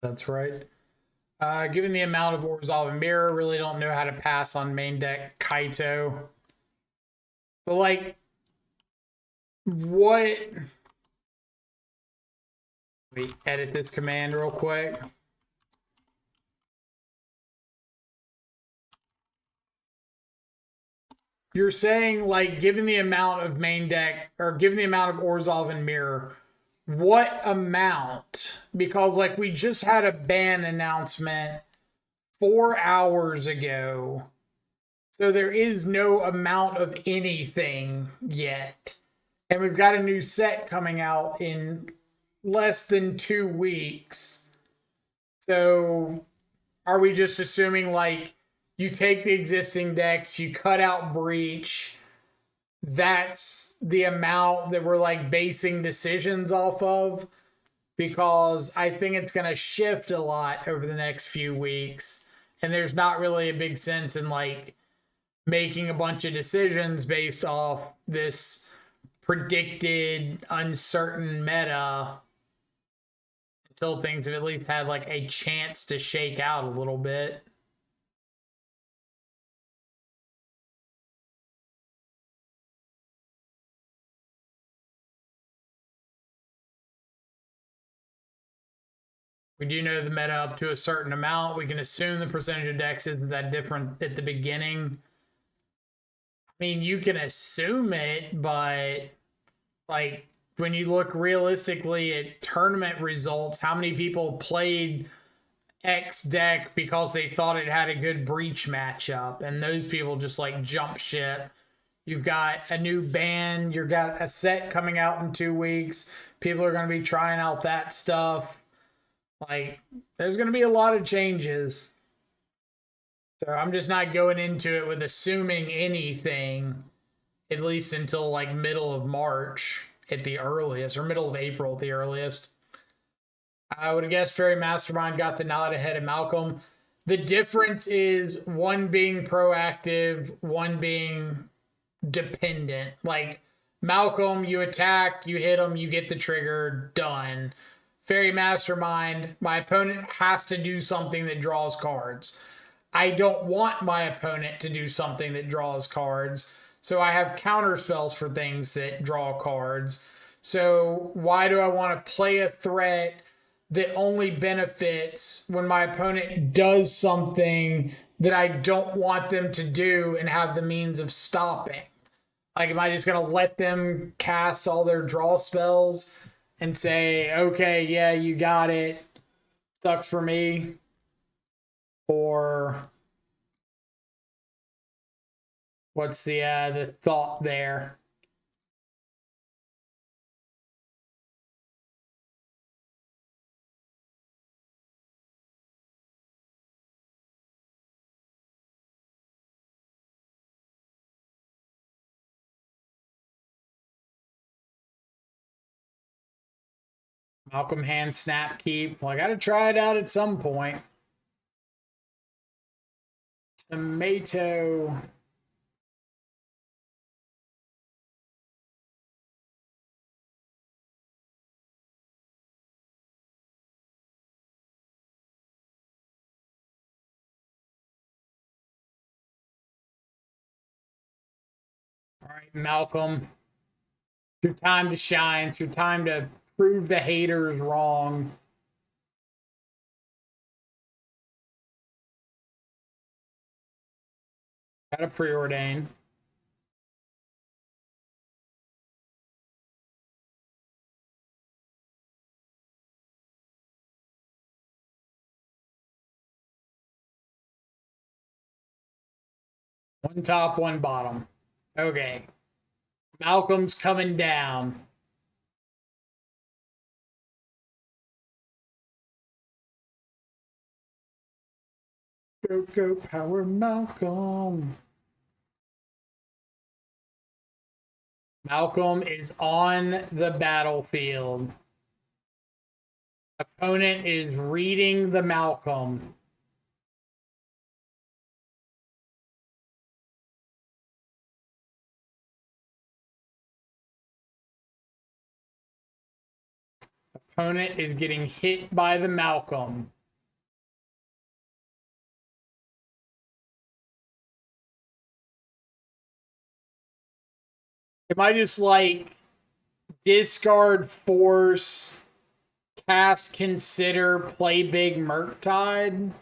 That's right. Given the amount of Orzhov and Mirror, really don't know how to pass on main deck Kaito. But like, what? Let me edit this command real quick. You're saying, like, given the amount of main deck, or given the amount of Orzhov and Mirror, what amount? Because, like, we just had a ban announcement 4 hours ago. So there is no amount of anything yet. And we've got a new set coming out in less than 2 weeks. So are we just assuming, like, you take the existing decks, you cut out Breach, that's the amount that we're like basing decisions off of? Because I think it's going to shift a lot over the next few weeks. And there's not really a big sense in like making a bunch of decisions based off this predicted uncertain meta until things have at least had like a chance to shake out a little bit. We do know the meta up to a certain amount. We can assume the percentage of decks isn't that different at the beginning. I mean, you can assume it, but like when you look realistically at tournament results, how many people played X deck because they thought it had a good Breach matchup, and those people just like jump ship. You've got a new ban, you've got a set coming out in 2 weeks. People are going to be trying out that stuff. Like, there's going to be a lot of changes. So I'm just not going into it with assuming anything, at least until like middle of March at the earliest, or middle of April at the earliest. I would have guessed Fairy Mastermind got the nod ahead of Malcolm. The difference is one being proactive, one being dependent. Like Malcolm, you attack, you hit him, you get the trigger, done. Fairy Mastermind, my opponent has to do something that draws cards. I don't want my opponent to do something that draws cards, so I have counter spells for things that draw cards. So why do I want to play a threat that only benefits when my opponent does something that I don't want them to do and have the means of stopping? Like, am I just going to let them cast all their draw spells and say, okay, yeah, you got it, sucks for me? Or what's the thought there? Malcolm hand snap keep. Well, I got to try it out at some point. Tomato. All right, Malcolm. It's your time to shine. It's your time to prove the haters wrong. Got to preordain. One top, one bottom. Okay. Malcolm's coming down. Go, go, power Malcolm. Malcolm is on the battlefield. Opponent is reading the Malcolm. Opponent is getting hit by the Malcolm. Am I just like discard force, cast consider, play big Murktide?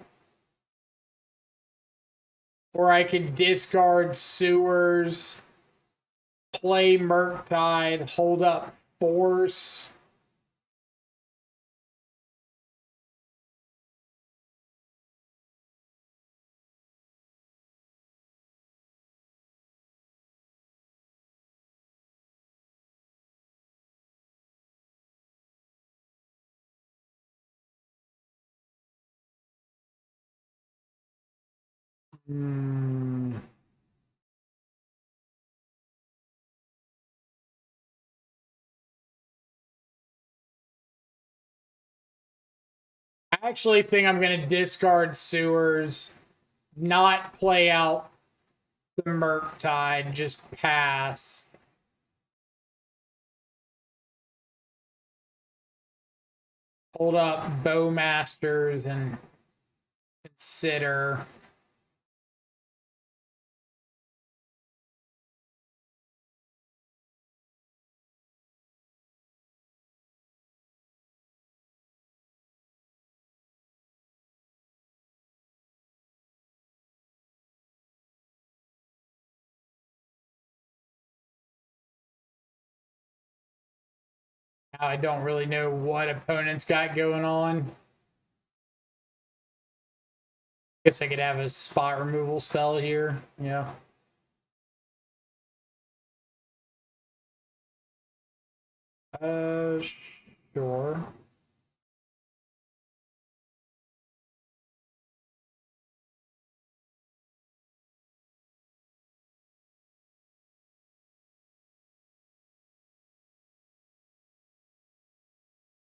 Or I could discard sewers, play Murktide, hold up force. I actually think I'm going to discard sewers, not play out the Murktide, just pass. Hold up Bowmasters and consider. I don't really know what opponents got going on. Guess I could have a spot removal spell here. Yeah. Sure.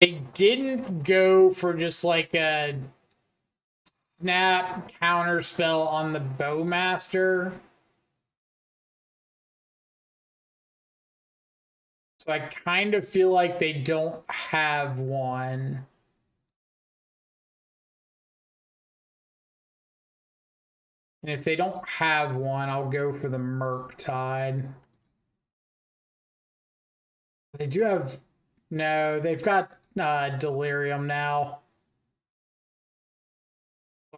They didn't go for just like a snap counter spell on the Bowmaster. So I kind of feel like they don't have one. And if they don't have one, I'll go for the Murktide. They do have... No, they've got Delirium now.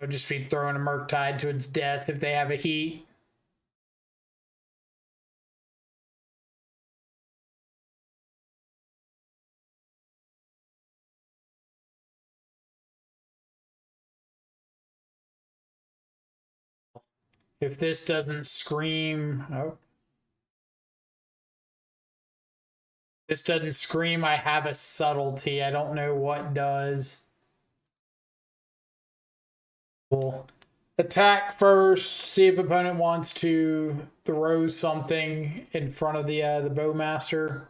I'll just be throwing a Murktide to its death if they have a heat. If this doesn't scream... Oh. This doesn't scream I have a subtlety. I don't know what does. Cool. Attack first. See if opponent wants to throw something in front of the Bowmaster.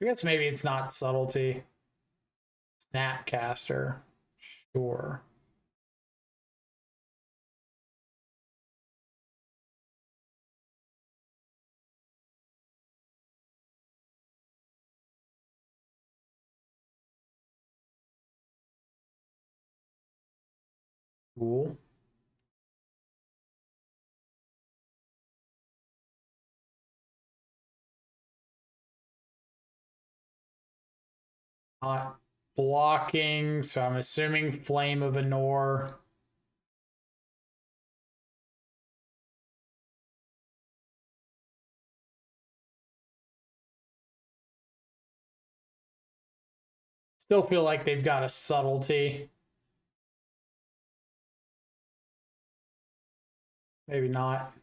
I guess maybe it's not subtlety. Snapcaster. Sure. Cool. Not blocking, so I'm assuming Flame of Anor. Still feel like they've got a subtlety. Maybe not.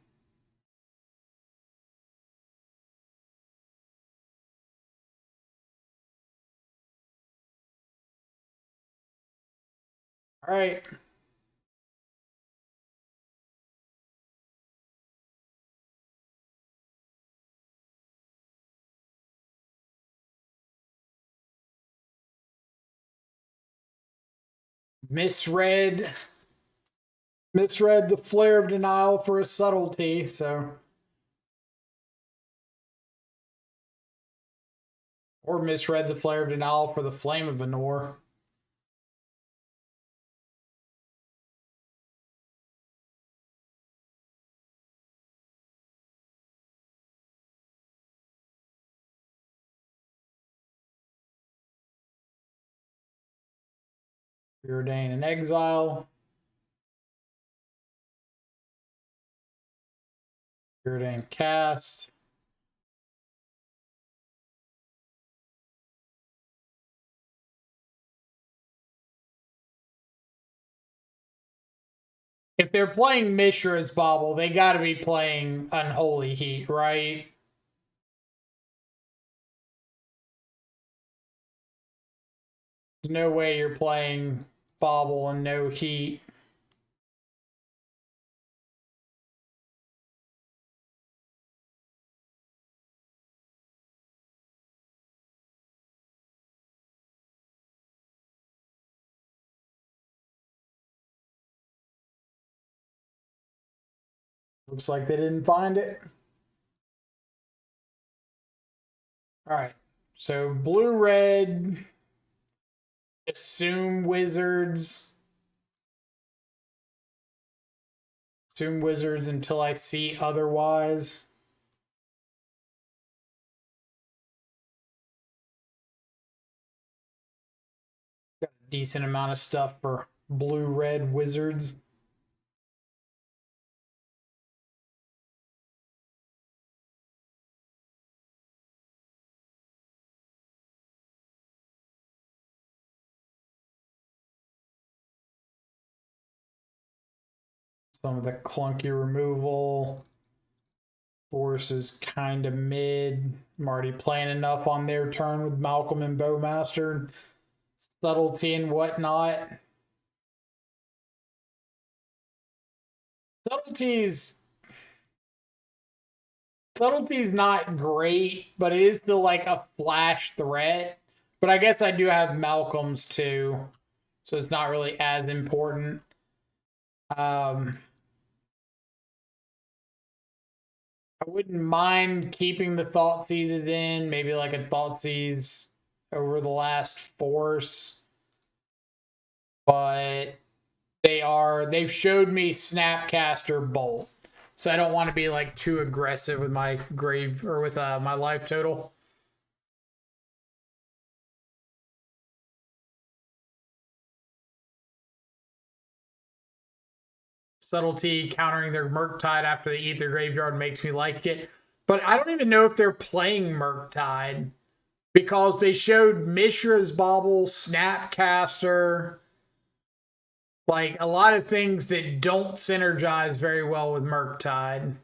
All right. Misread the Flare of Denial for a subtlety, so... Or misread the Flare of Denial for the Flame of Anor. Preordain and exile. Preordain cast. If they're playing Mishra's Bauble, they got to be playing Unholy Heat, right? There's no way you're playing Bauble and no Heat. Looks like they didn't find it. All right. So blue-red, assume wizards. Assume wizards until I see otherwise. Got a decent amount of stuff for blue-red wizards. Some of the clunky removal. Force is kind of mid. I'm already playing enough on their turn with Malcolm and Bowmaster. Subtlety and whatnot. Subtlety's not great, but it is still like a flash threat. But I guess I do have Malcolm's too, so it's not really as important. I wouldn't mind keeping the Thoughtseizes in, maybe like a Thoughtseize over the last force. But they've showed me Snapcaster Bolt. So I don't want to be like too aggressive with my grave or with my life total. Subtlety countering their Murktide after they eat their graveyard makes me like it. But I don't even know if they're playing Murktide because they showed Mishra's Bauble, Snapcaster, like a lot of things that don't synergize very well with Murktide.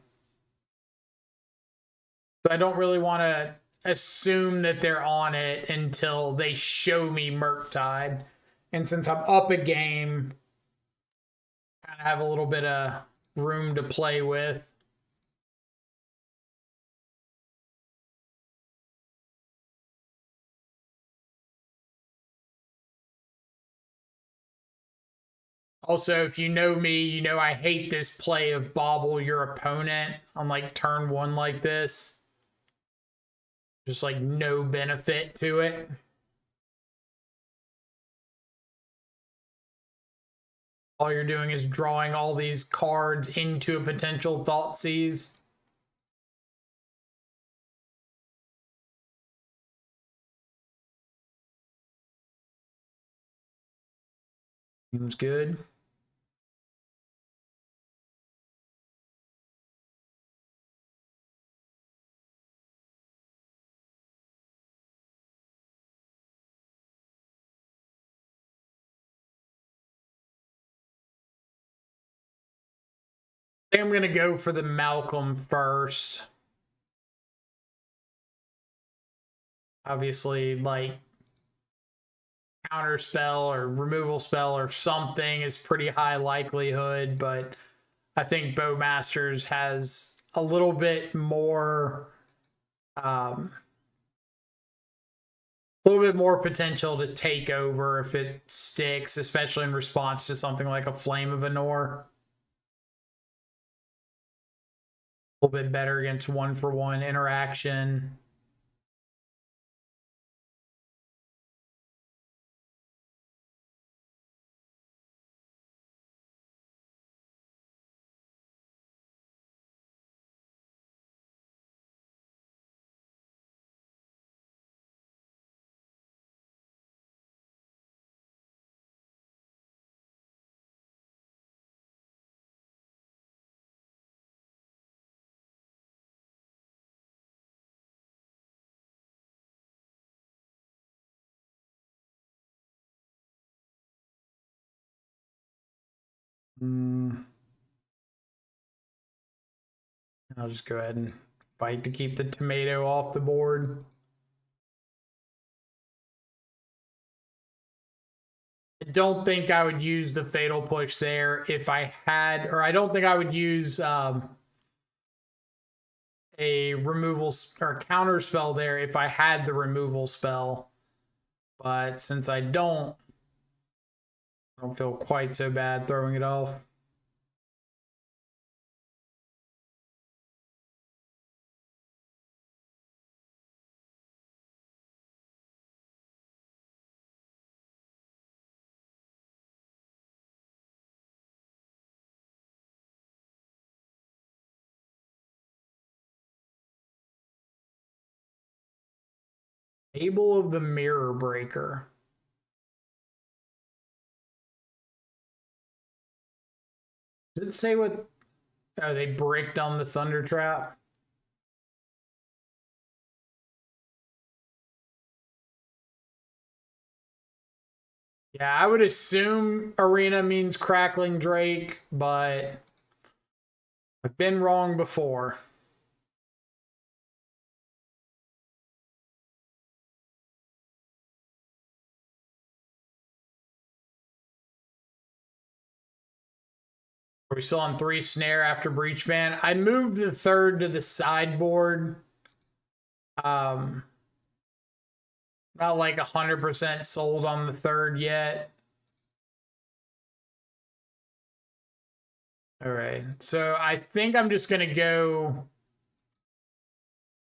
So I don't really want to assume that they're on it until they show me Murktide. And since I'm up a game, kind of have a little bit of room to play with. Also, if you know me, you know I hate this play of bobble your opponent on like turn one like this. Just like no benefit to it. All you're doing is drawing all these cards into a potential Thoughtseize. Seems good. I think I'm going to go for the Malcolm first. Obviously, like counter spell or removal spell or something is pretty high likelihood, but I think Bowmasters has a little bit more potential to take over if it sticks, especially in response to something like a Flame of Anor. A little bit better against 1-for-1 interaction. I'll just go ahead and fight to keep the tomato off the board. I don't think I would use the fatal push there if I had, or I don't think I would use a removal or counter spell there if I had the removal spell. But since I don't feel quite so bad throwing it off. Able of the Mirror Breaker. Does it say what? Oh, they break down the Thunder Trap. Yeah, I would assume Arena means Crackling Drake, but I've been wrong before. Are we still on 3 snare after Breach Ban? I moved the 3rd to the sideboard. Not like 100% sold on the 3rd yet. All right, so I think I'm just gonna go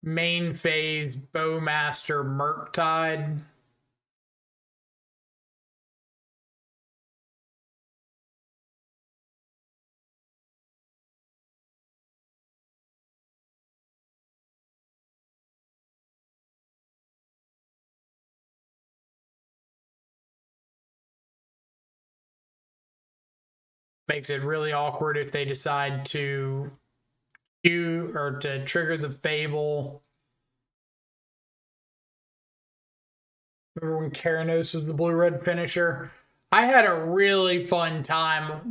main phase Bowmaster Murktide. Makes it really awkward if they decide to do or to trigger the Fable. Remember when Keranos was the blue-red finisher? I had a really fun time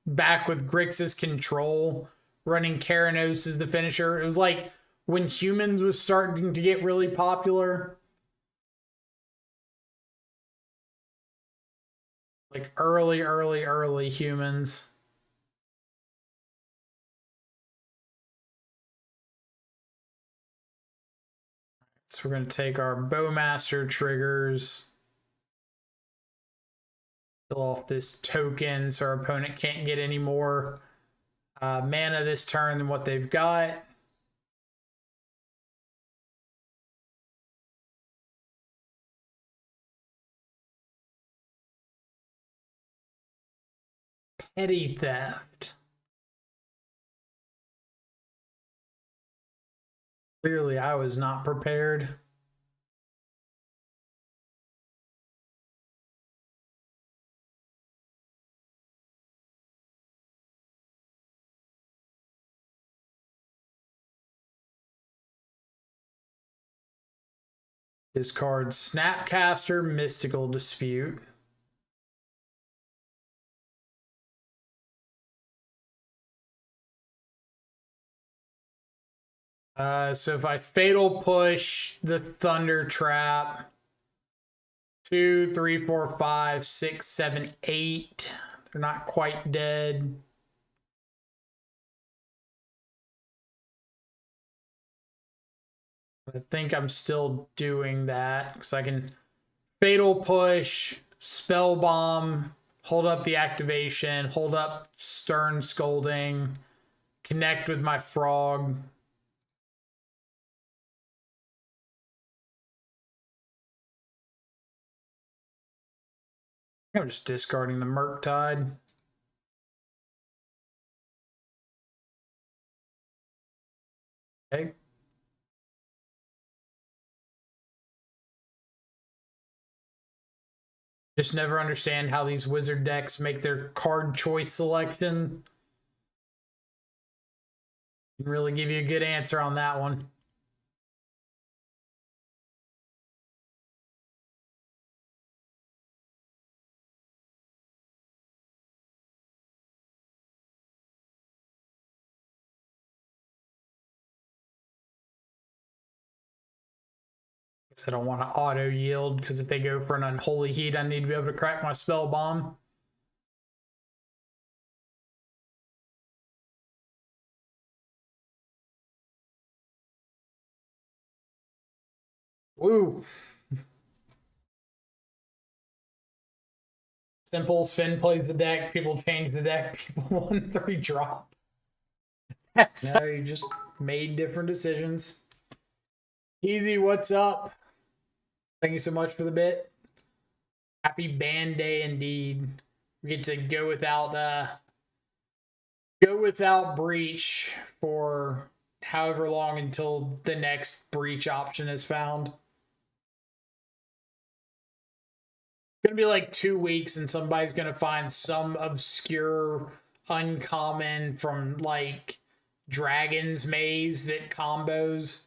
back with Grixis Control running Keranos as the finisher. It was like when Humans was starting to get really popular. Like early Humans. So we're going to take our Bowmaster triggers. Fill off this token so our opponent can't get any more mana this turn than what they've got. Petty Theft. Clearly, I was not prepared. Discard Snapcaster, Mystical Dispute. So if I Fatal Push the Thunder Trap, 2, 3, 4, 5, 6, 7, 8. They're not quite dead. I think I'm still doing that because I can Fatal Push, Spell Bomb, hold up the activation, hold up Stern Scolding, connect with my frog. I'm just discarding the Murktide. Okay. Just never understand how these wizard decks make their card choice selection. Can really give you a good answer on that one. Guess I don't want to auto yield because if they go for an unholy heat, I need to be able to crack my spell bomb. Woo. Simple. Finn plays the deck. People change the deck. People 1-3 drop. That's no, you just made different decisions. Easy, what's up? Thank you so much for the bit. Happy band day indeed. We get to go without breach for however long until the next breach option is found. It's gonna be like 2 weeks and somebody's gonna find some obscure uncommon from like Dragon's Maze that combos.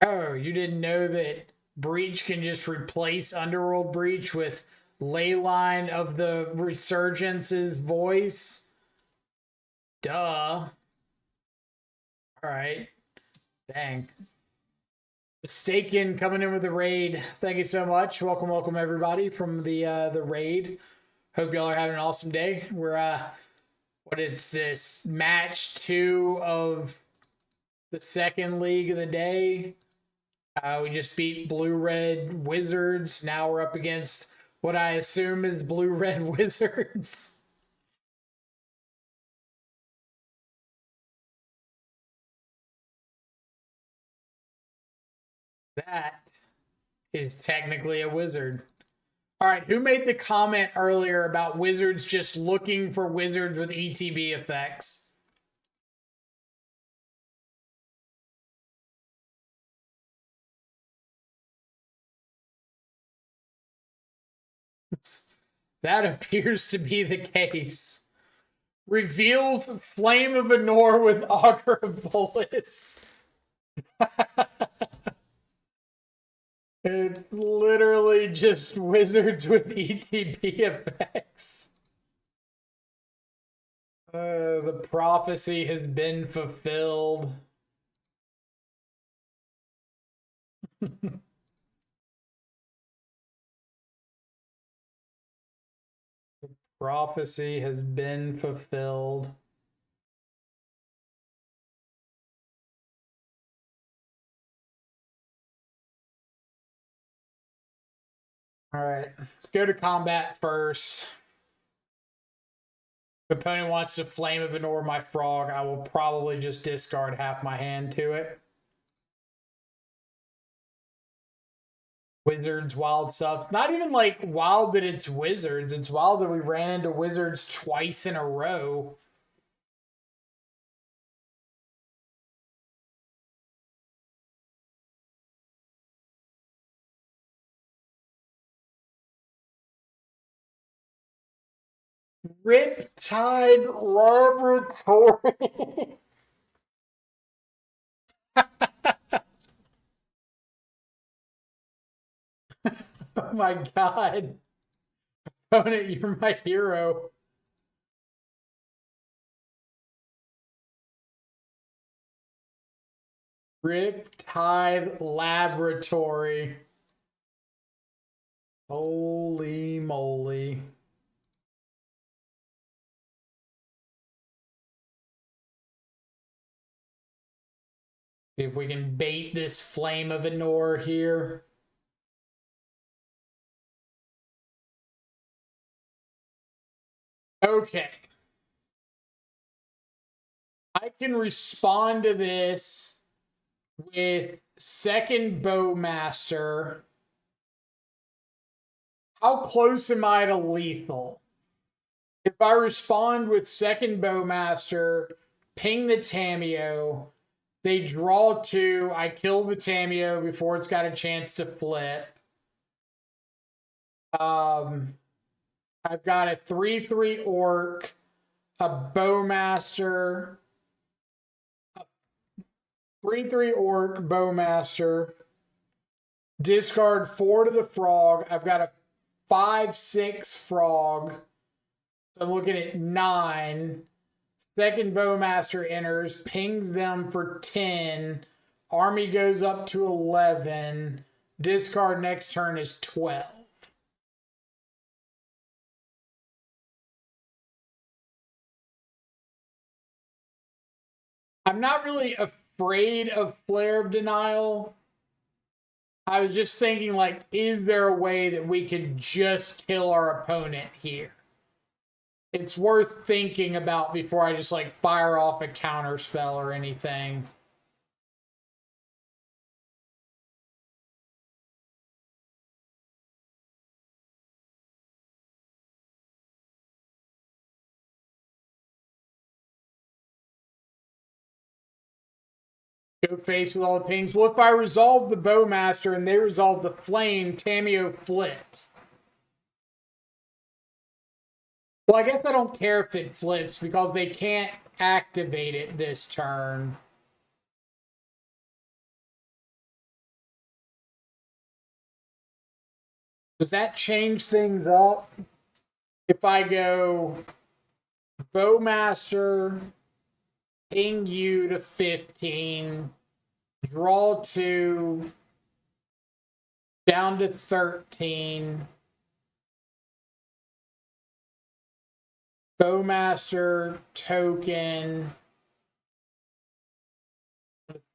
Oh, you didn't know that Breach can just replace Underworld Breach with Leyline of the Resurgence's voice? Duh. Alright. Dang. Mistaken coming in with the raid. Thank you so much. Welcome everybody from the raid. Hope y'all are having an awesome day. We're what is this? Match 2 of the second league of the day. We just beat Blue-Red Wizards. Now we're up against what I assume is Blue-Red Wizards. That is technically a wizard. All right, who made the comment earlier about wizards just looking for wizards with ETB effects? That appears to be the case. Reveals Flame of Anor with Augur of Bolas. It's literally just wizards with ETB effects. The prophecy has been fulfilled. Prophecy has been fulfilled. All right, let's go to combat first. If the opponent wants to Flame of Anor my frog, I will probably just discard half my hand to it. Wizards, wild stuff. Not even like wild that it's wizards. It's wild that we ran into wizards twice in a row. Riptide Laboratory. Oh my god. Opponent, you're my hero. Riptide Laboratory. Holy moly. See if we can bait this Flame of Anor here. Okay. I can respond to this with second Bowmaster. How close am I to lethal? If I respond with second Bowmaster, ping the Tamiyo, they draw 2, I kill the Tamiyo before it's got a chance to flip. I've got a 3/3 orc, a Bowmaster, a 3/3 orc, Bowmaster, discard 4 to the frog. I've got a 5/6 frog. So I'm looking at 9. Second Bowmaster enters, pings them for 10. Army goes up to 11. Discard next turn is 12. I'm not really afraid of Flare of Denial. I was just thinking, like, is there a way that we could just kill our opponent here? It's worth thinking about before I just, like, fire off a counter spell or anything. Go face with all the pings. Well, if I resolve the Bowmaster and they resolve the Flame, Tameo flips. Well, I guess I don't care if it flips because they can't activate it this turn. Does that change things up? If I go Bowmaster, ping you to 15, draw 2, down to 13, Bowmaster token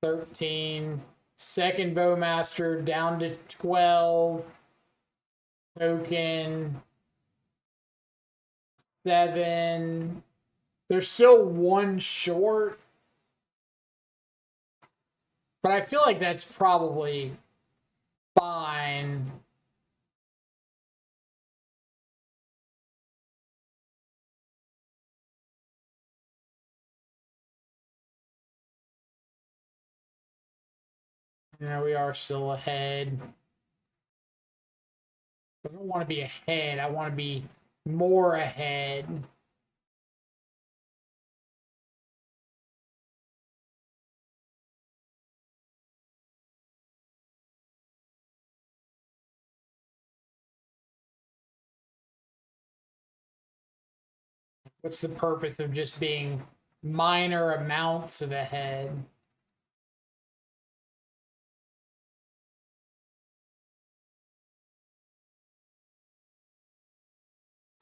13, second Bowmaster down to 12, token 7. There's still one short, but I feel like that's probably fine. Yeah, we are still ahead. I don't want to be ahead. I want to be more ahead. What's the purpose of just being minor amounts of ahead?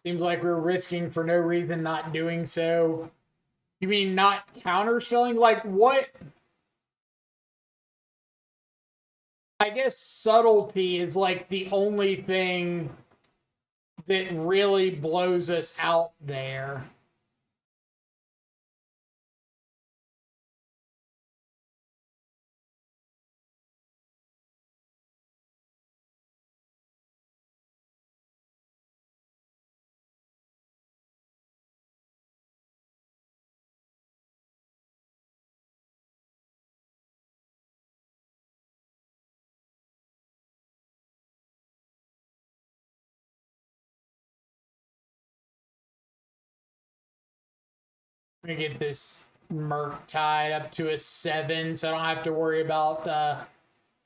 Seems like we're risking for no reason not doing so. You mean not counterspelling? Like what? I guess subtlety is like the only thing that really blows us out there. I'm gonna get this FrogTide up to a 7, so I don't have to worry about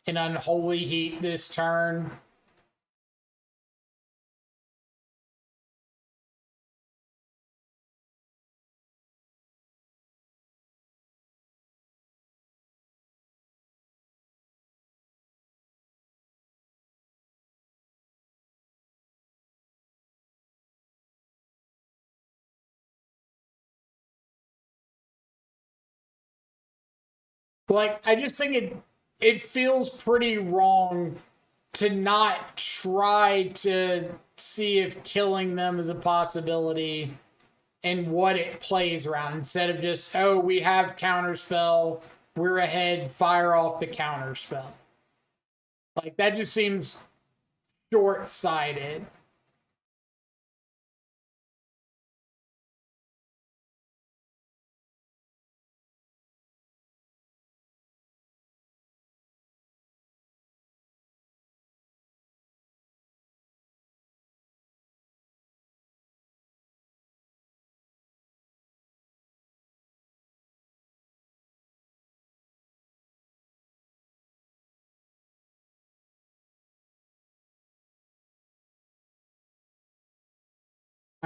an unholy heat this turn. Like, I just think it feels pretty wrong to not try to see if killing them is a possibility and what it plays around instead of just, oh, we have counterspell, we're ahead, fire off the counterspell. Like, that just seems short-sighted.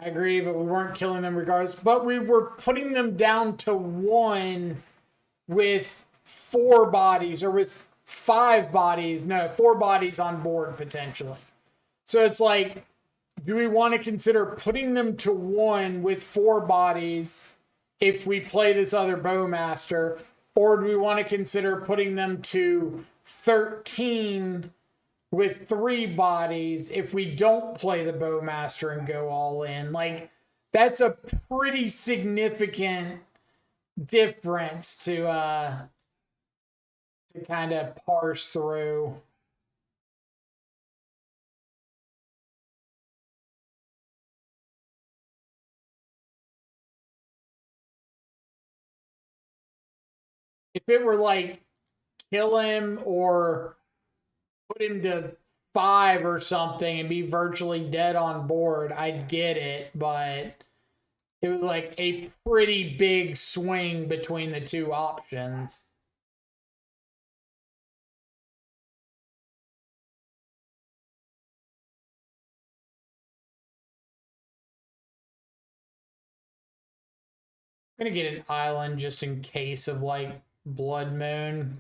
I agree, but we weren't killing them regardless. But we were putting them down to 1 with 4 bodies, or with 5 bodies. No, 4 bodies on board potentially. So it's like, do we want to consider putting them to 1 with 4 bodies if we play this other Bowmaster? Or do we want to consider putting them to 13 with 3 bodies if we don't play the Bowmaster and go all in? Like, that's a pretty significant difference to kind of parse through. If it were like kill him or put him to 5 or something and be virtually dead on board, I'd get it, but it was like a pretty big swing between the 2 options. I'm gonna get an island just in case of like Blood Moon.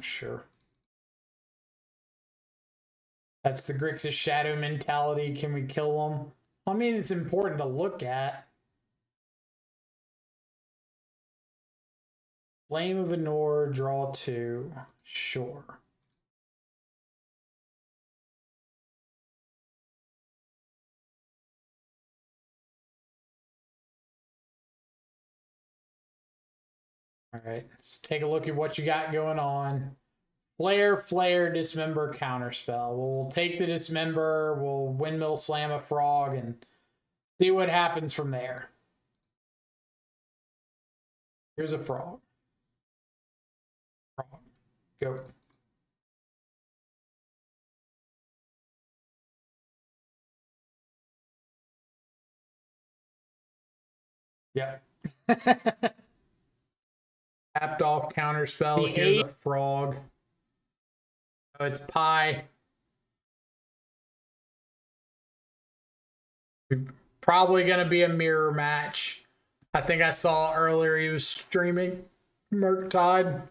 Sure. That's the Grixis Shadow mentality. Can we kill them? I mean, it's important to look at. Flame of Anor, draw 2. Sure. All right, let's take a look at what you got going on. Flare, Dismember, Counterspell. We'll take the Dismember, we'll Windmill Slam a Frog, and see what happens from there. Here's a Frog. Frog. Go. Yeah. Tapped off Counterspell. Here's a Frog. Oh, it's Pie. Probably going to be a mirror match. I think I saw earlier he was streaming FrogTide.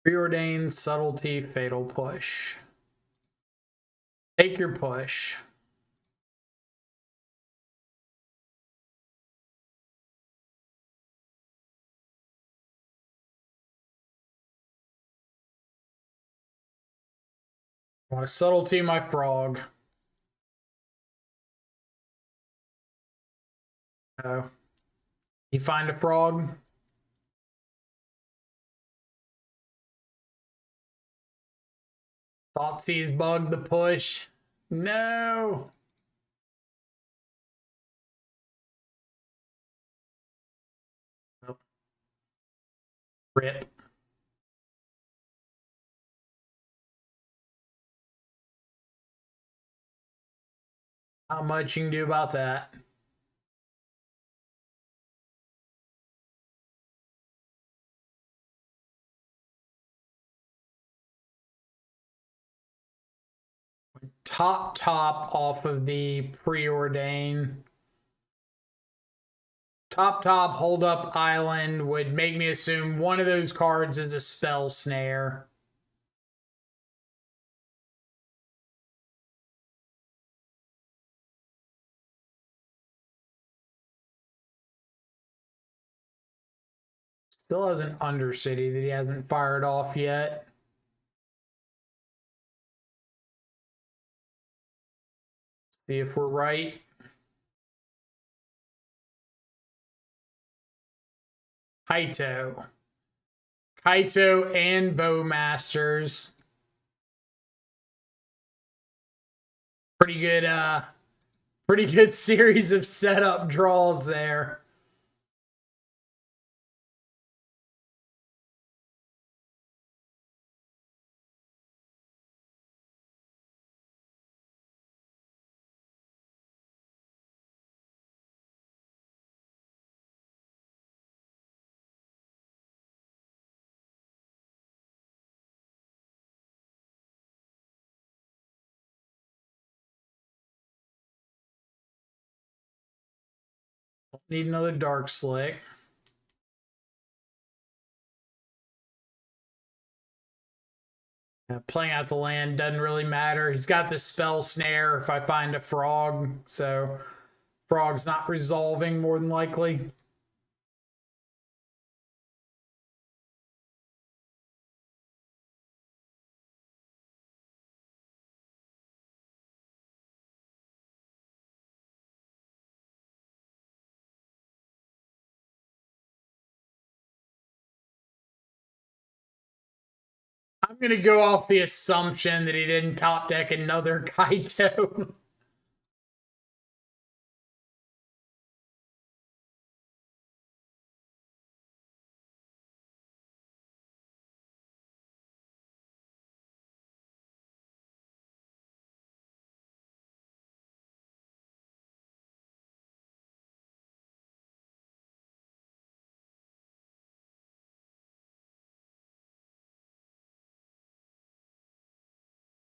Preordained, Subtlety, Fatal Push. Take your push. I want to Subtlety my Frog. Oh. You find a Frog? Thoughtseize bugged the push. No. Oh. Rip. Not much you can do about that. Top off of the Preordain. Top hold up island would make me assume one of those cards is a spell snare. Still has an Undercity that he hasn't fired off yet. See if we're right. Kaito and Bowmasters. Pretty good series of setup draws there. Need another dark slick. Playing out the land doesn't really matter. He's got the spell snare if I find a frog, so frog's not resolving more than likely. I'm gonna go off the assumption that he didn't top deck another Kaito.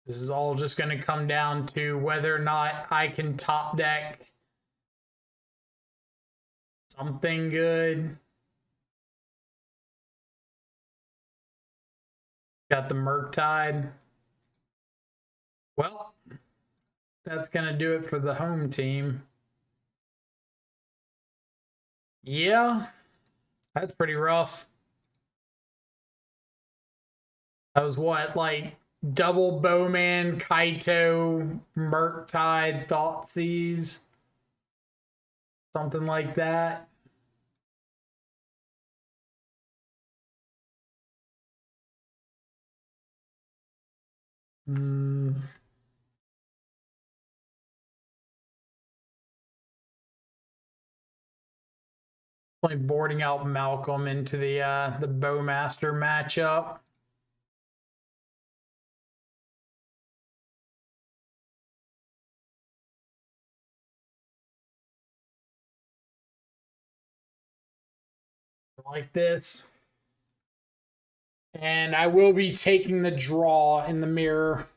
This is all just gonna come down to whether or not I can top deck something good. Got the FrogTide. Well, that's gonna do it for the home team. Yeah, that's pretty rough. That was what, like double Bowman, Kaito, FrogTide, Thoughtseize, something like that. Like boarding out Malcolm into the Bowmaster matchup. Like this. And I will be taking the draw in the mirror.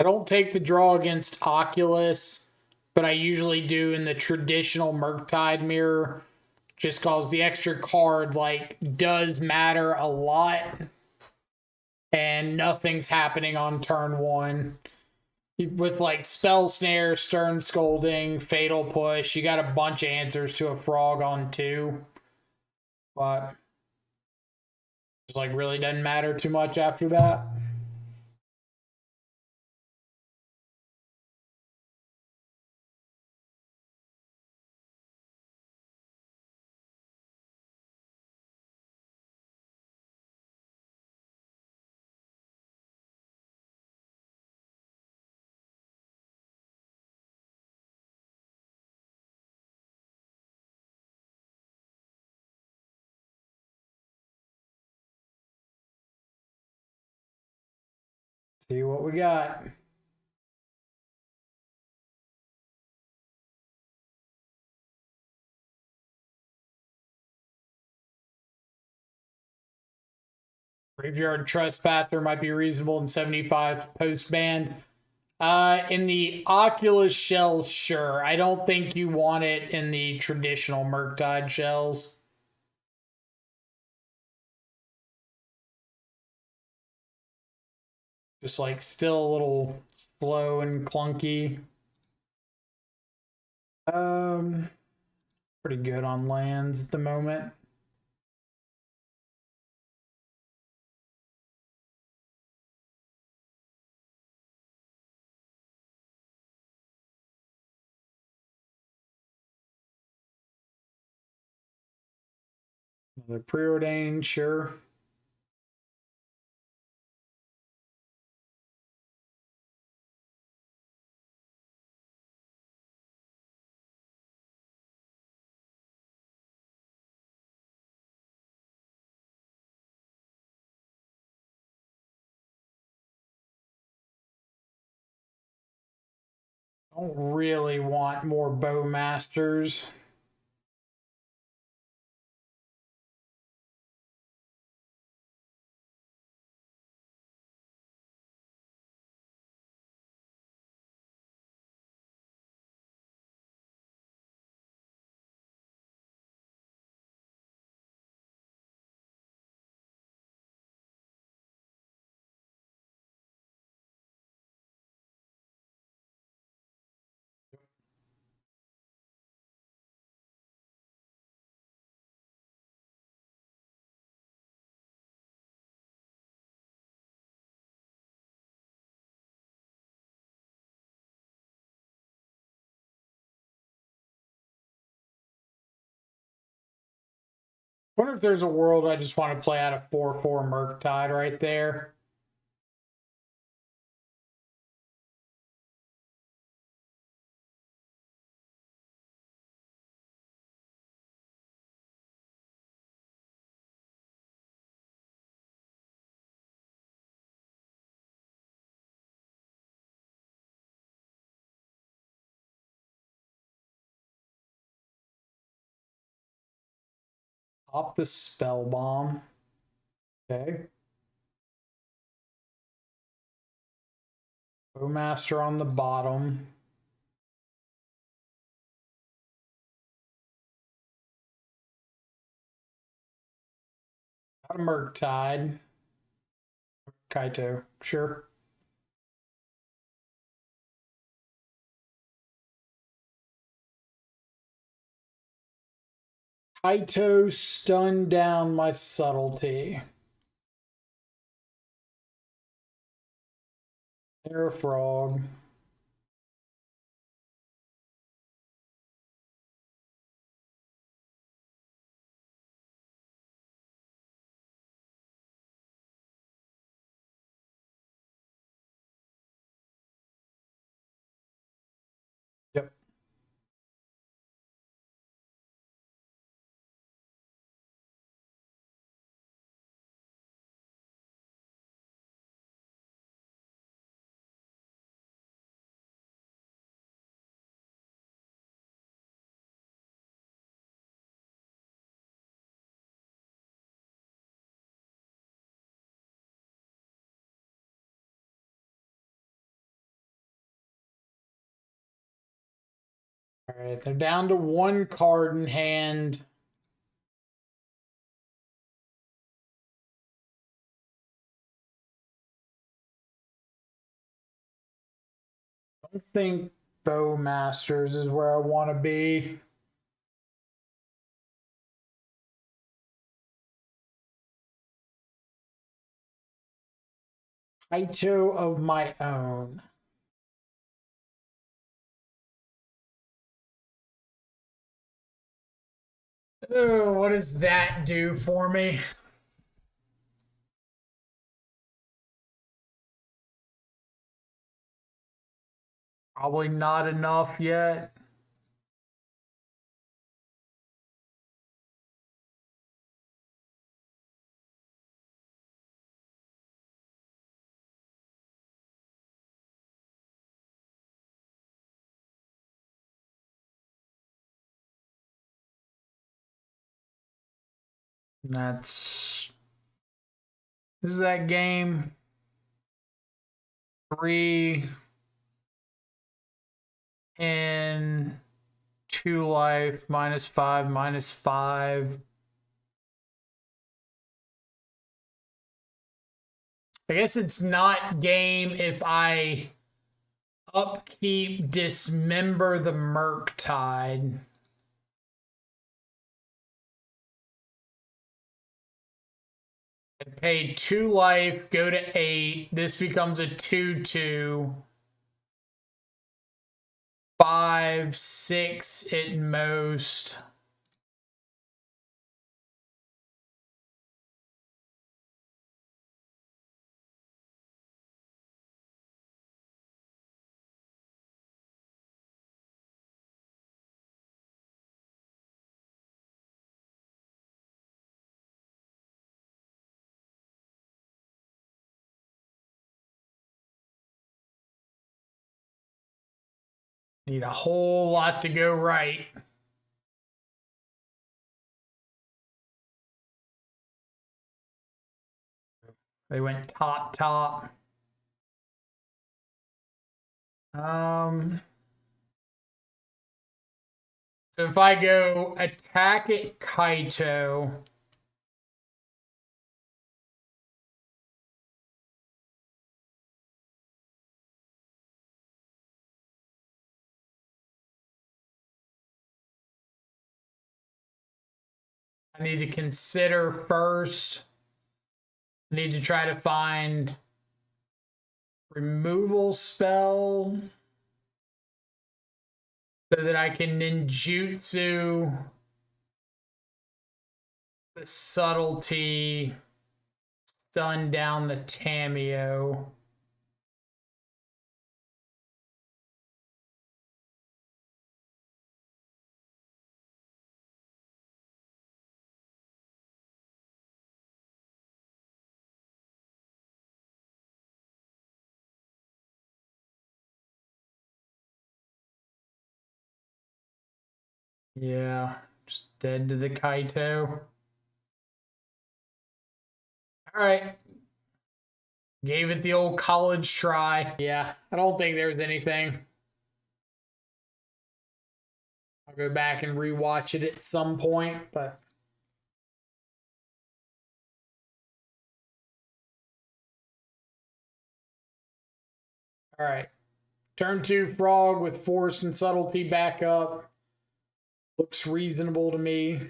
I don't take the draw against Oculus, but I usually do in the traditional Murktide mirror, just cause the extra card like does matter a lot, and nothing's happening on turn one. With like Spell Snare, Stern Scolding, Fatal Push, you got a bunch of answers to a frog on two, but it's like really doesn't matter too much after that. See what we got. Graveyard Trespasser might be reasonable in 75 post ban. In the Oculus shell, sure. I don't think you want it in the traditional Murktide shells. Just like still a little slow and clunky. Pretty good on lands at the moment. Another preordained, sure. Don't really want more Bowmasters. Wonder if there's a world I just want to play out of 4/4 Murktide right there. Pop the spell bomb. Okay. Bowmaster on the bottom. Got a Murktide. Kaito, sure. Kaito stunned down my subtlety. Air frog. Yep. All right, they're down to one card in hand. I don't think Bowmasters is where I want to be. Kaito of my own. Oh, what does that do for me? Probably not enough yet. This is that game. 3 and 2 life, -5, -5. I guess it's not game if I upkeep Dismember the Murktide. I paid 2 life, go to 8. This becomes a 2/2. 5, 6 at most. Need a whole lot to go right. They went top. So if I go attack at Kaito, I need to consider first. I need to try to find removal spell so that I can ninjutsu The subtlety, stun down the Tameo. Yeah, just dead to the Kaito. All right. Gave it the old college try. Yeah, I don't think there's anything. I'll go back and rewatch it at some point, but. All right. Turn 2 Frog with Force and Subtlety back up. Looks reasonable to me.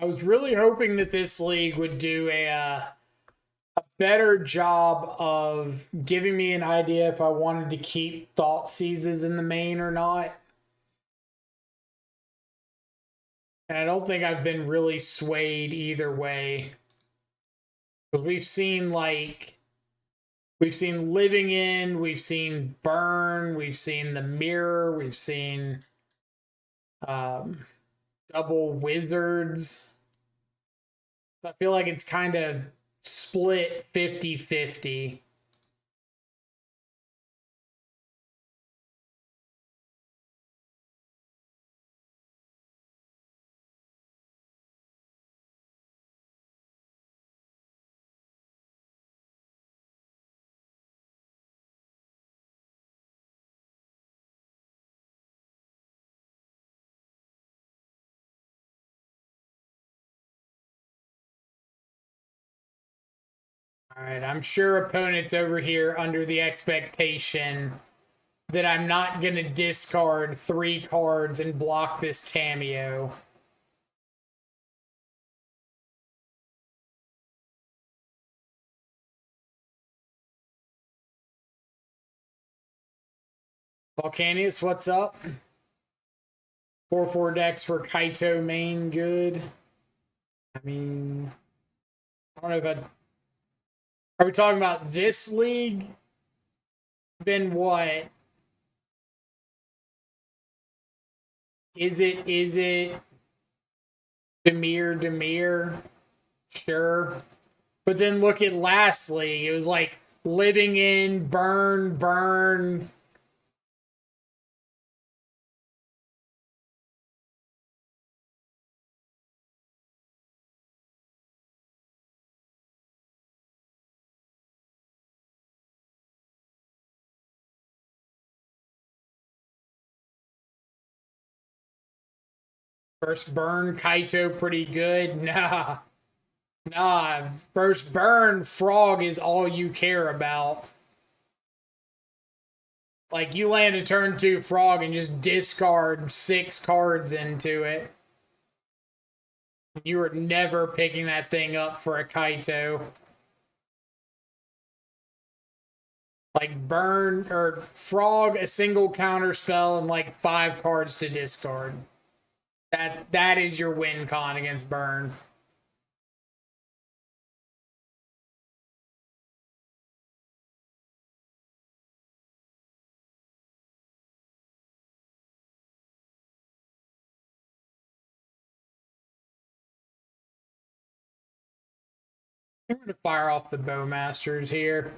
I was really hoping that this league would do a better job of giving me an idea if I wanted to keep Thought Seizes in the main or not. And I don't think I've been really swayed either way. Because we've seen Living In, we've seen Burn, we've seen The Mirror, we've seen Double Wizards. I feel like it's kind of split 50-50. All right, I'm sure opponents over here under the expectation that I'm not going to discard 3 cards and block this Tameo. Volcanius, what's up? 4/4 decks for Kaito main good. I mean, I don't know if are we talking about this league? Been what? Is it Dimir? Sure. But then look at last league. It was like Living In, Burn. First Burn, Kaito, pretty good. Nah. First Burn, Frog is all you care about. Like, you land a turn 2 Frog and just discard 6 cards into it. You were never picking that thing up for a Kaito. Like, Burn or Frog, a single counter spell, and like 5 cards to discard. That is your win con against Burn. I'm going to fire off the Bowmasters here.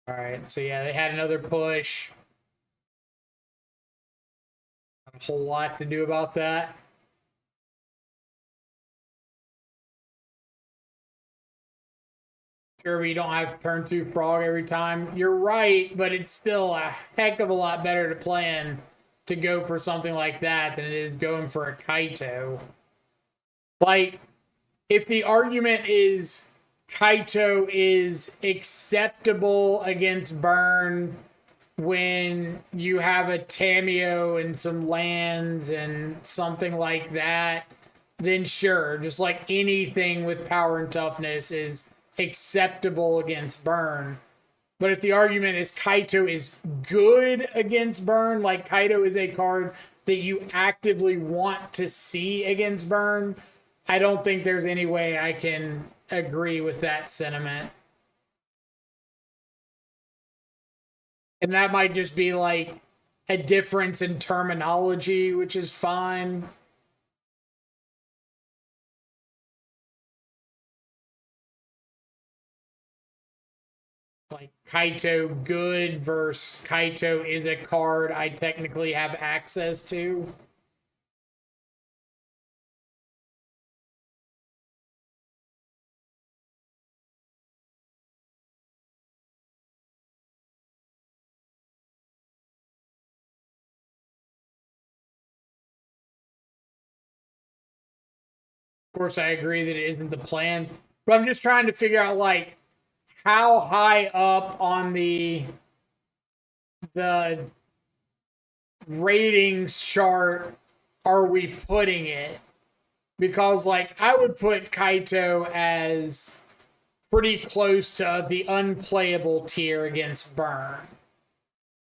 All right, so yeah, they had another push. Not a whole lot to do about that. Sure, we don't have turn 2 Frog every time. You're right, but it's still a heck of a lot better to plan to go for something like that than it is going for a Kaito. Like, if the argument is Kaito is acceptable against burn when you have a Tamio and some lands and something like that, then sure, just like anything with power and toughness is acceptable against burn. But if the argument is Kaito is good against burn, like Kaito is a card that you actively want to see against burn, I don't think there's any way I can agree with that sentiment. And that might just be like a difference in terminology, which is fine. Like Kaito good versus Kaito is a card I technically have access to. Of course, I agree that it isn't the plan, but I'm just trying to figure out like how high up on the ratings chart are we putting it? Because like I would put Kaito as pretty close to the unplayable tier against burn.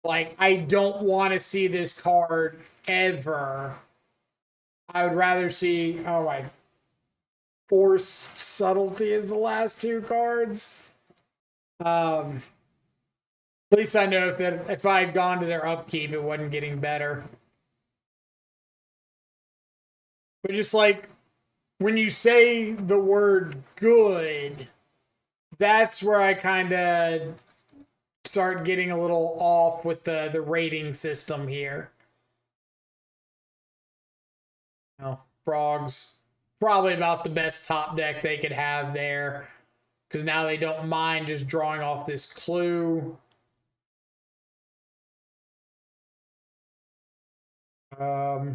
Like I don't want to see this card ever. I would rather see my force subtlety is the last two cards. At least I know if I had gone to their upkeep, it wasn't getting better. But just like when you say the word good, that's where I kind of start getting a little off with the rating system here. You know, Frogs probably about the best top deck they could have there because now they don't mind just drawing off this clue. I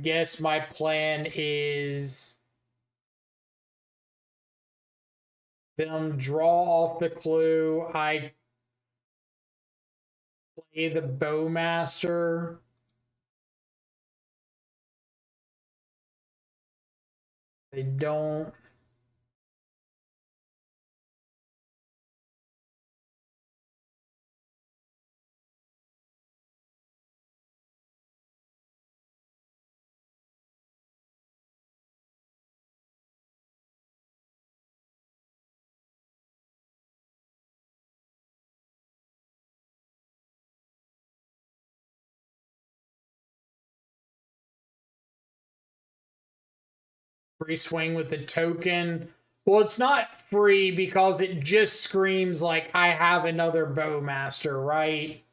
guess my plan is them draw off the clue. I play the Bowmaster. They don't. Free swing with the token. Well, it's not free because it just screams like I have another Bowmaster, right?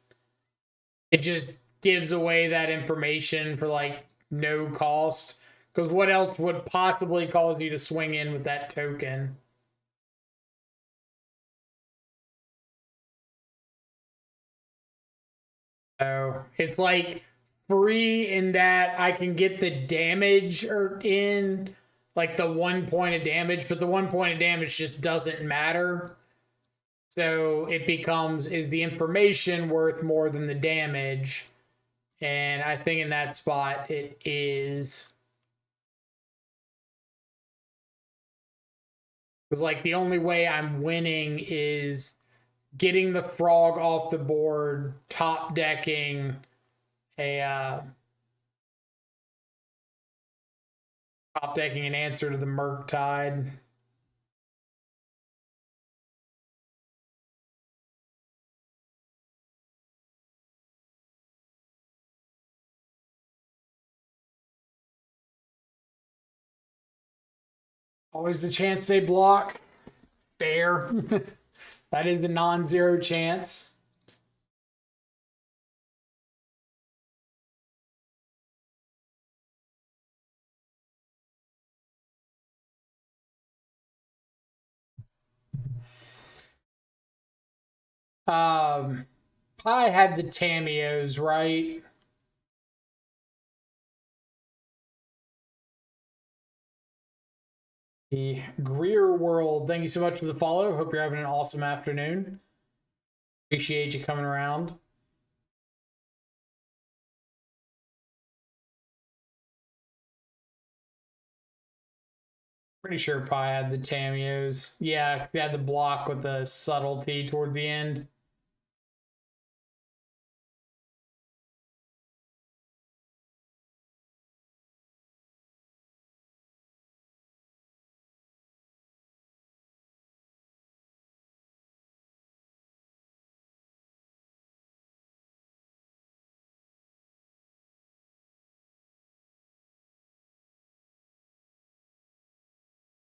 It just gives away that information for like no cost. Because what else would possibly cause you to swing in with that token? So it's like free in that I can get the damage or in like the 1 point of damage, but the 1 point of damage just doesn't matter. So it becomes is the information worth more than the damage? And I think in that spot it is. Because like the only way I'm winning is getting the frog off the board, top decking a top decking an answer to the Murktide. Always the chance they block. Fair. That is the non-zero chance. I had the Tamios, right? The Greer World, thank you so much for the follow. Hope you're having an awesome afternoon. Appreciate you coming around. Pretty sure Pi had the Tamios. Yeah, he had the block with the subtlety towards the end.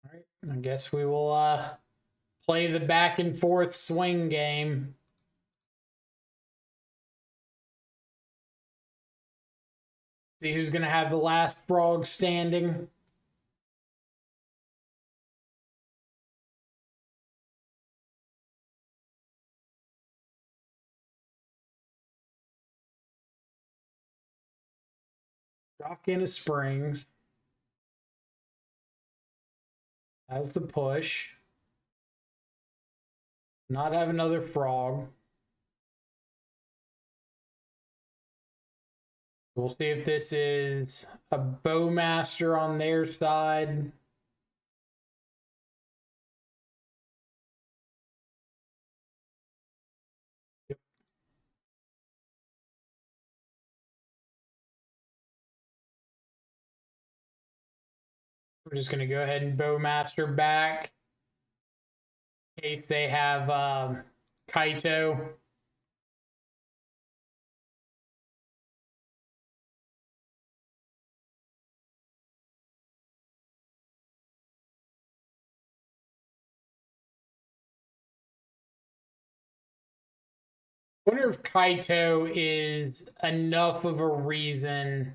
All right, I guess we will play the back and forth swing game. See who's going to have the last frog standing. Rock into Springs. As the push. Not have another frog. We'll see if this is a Bowmaster on their side. Yep. We're just going to go ahead and Bowmaster back in case they have Kaito. I wonder if Kaito is enough of a reason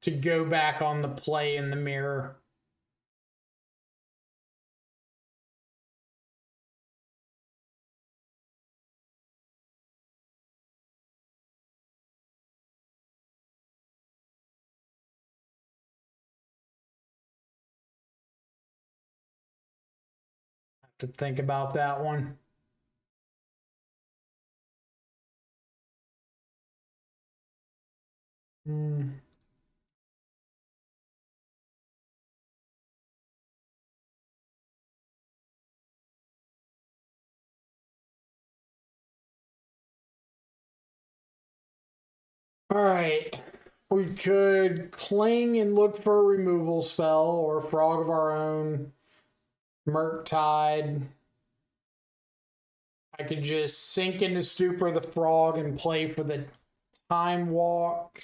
to go back on the play in the mirror. Have to think about that one. All right. We could cling and look for a removal spell or a frog of our own. Murktide. I could just sink into Stupor the Frog and play for the Time Walk.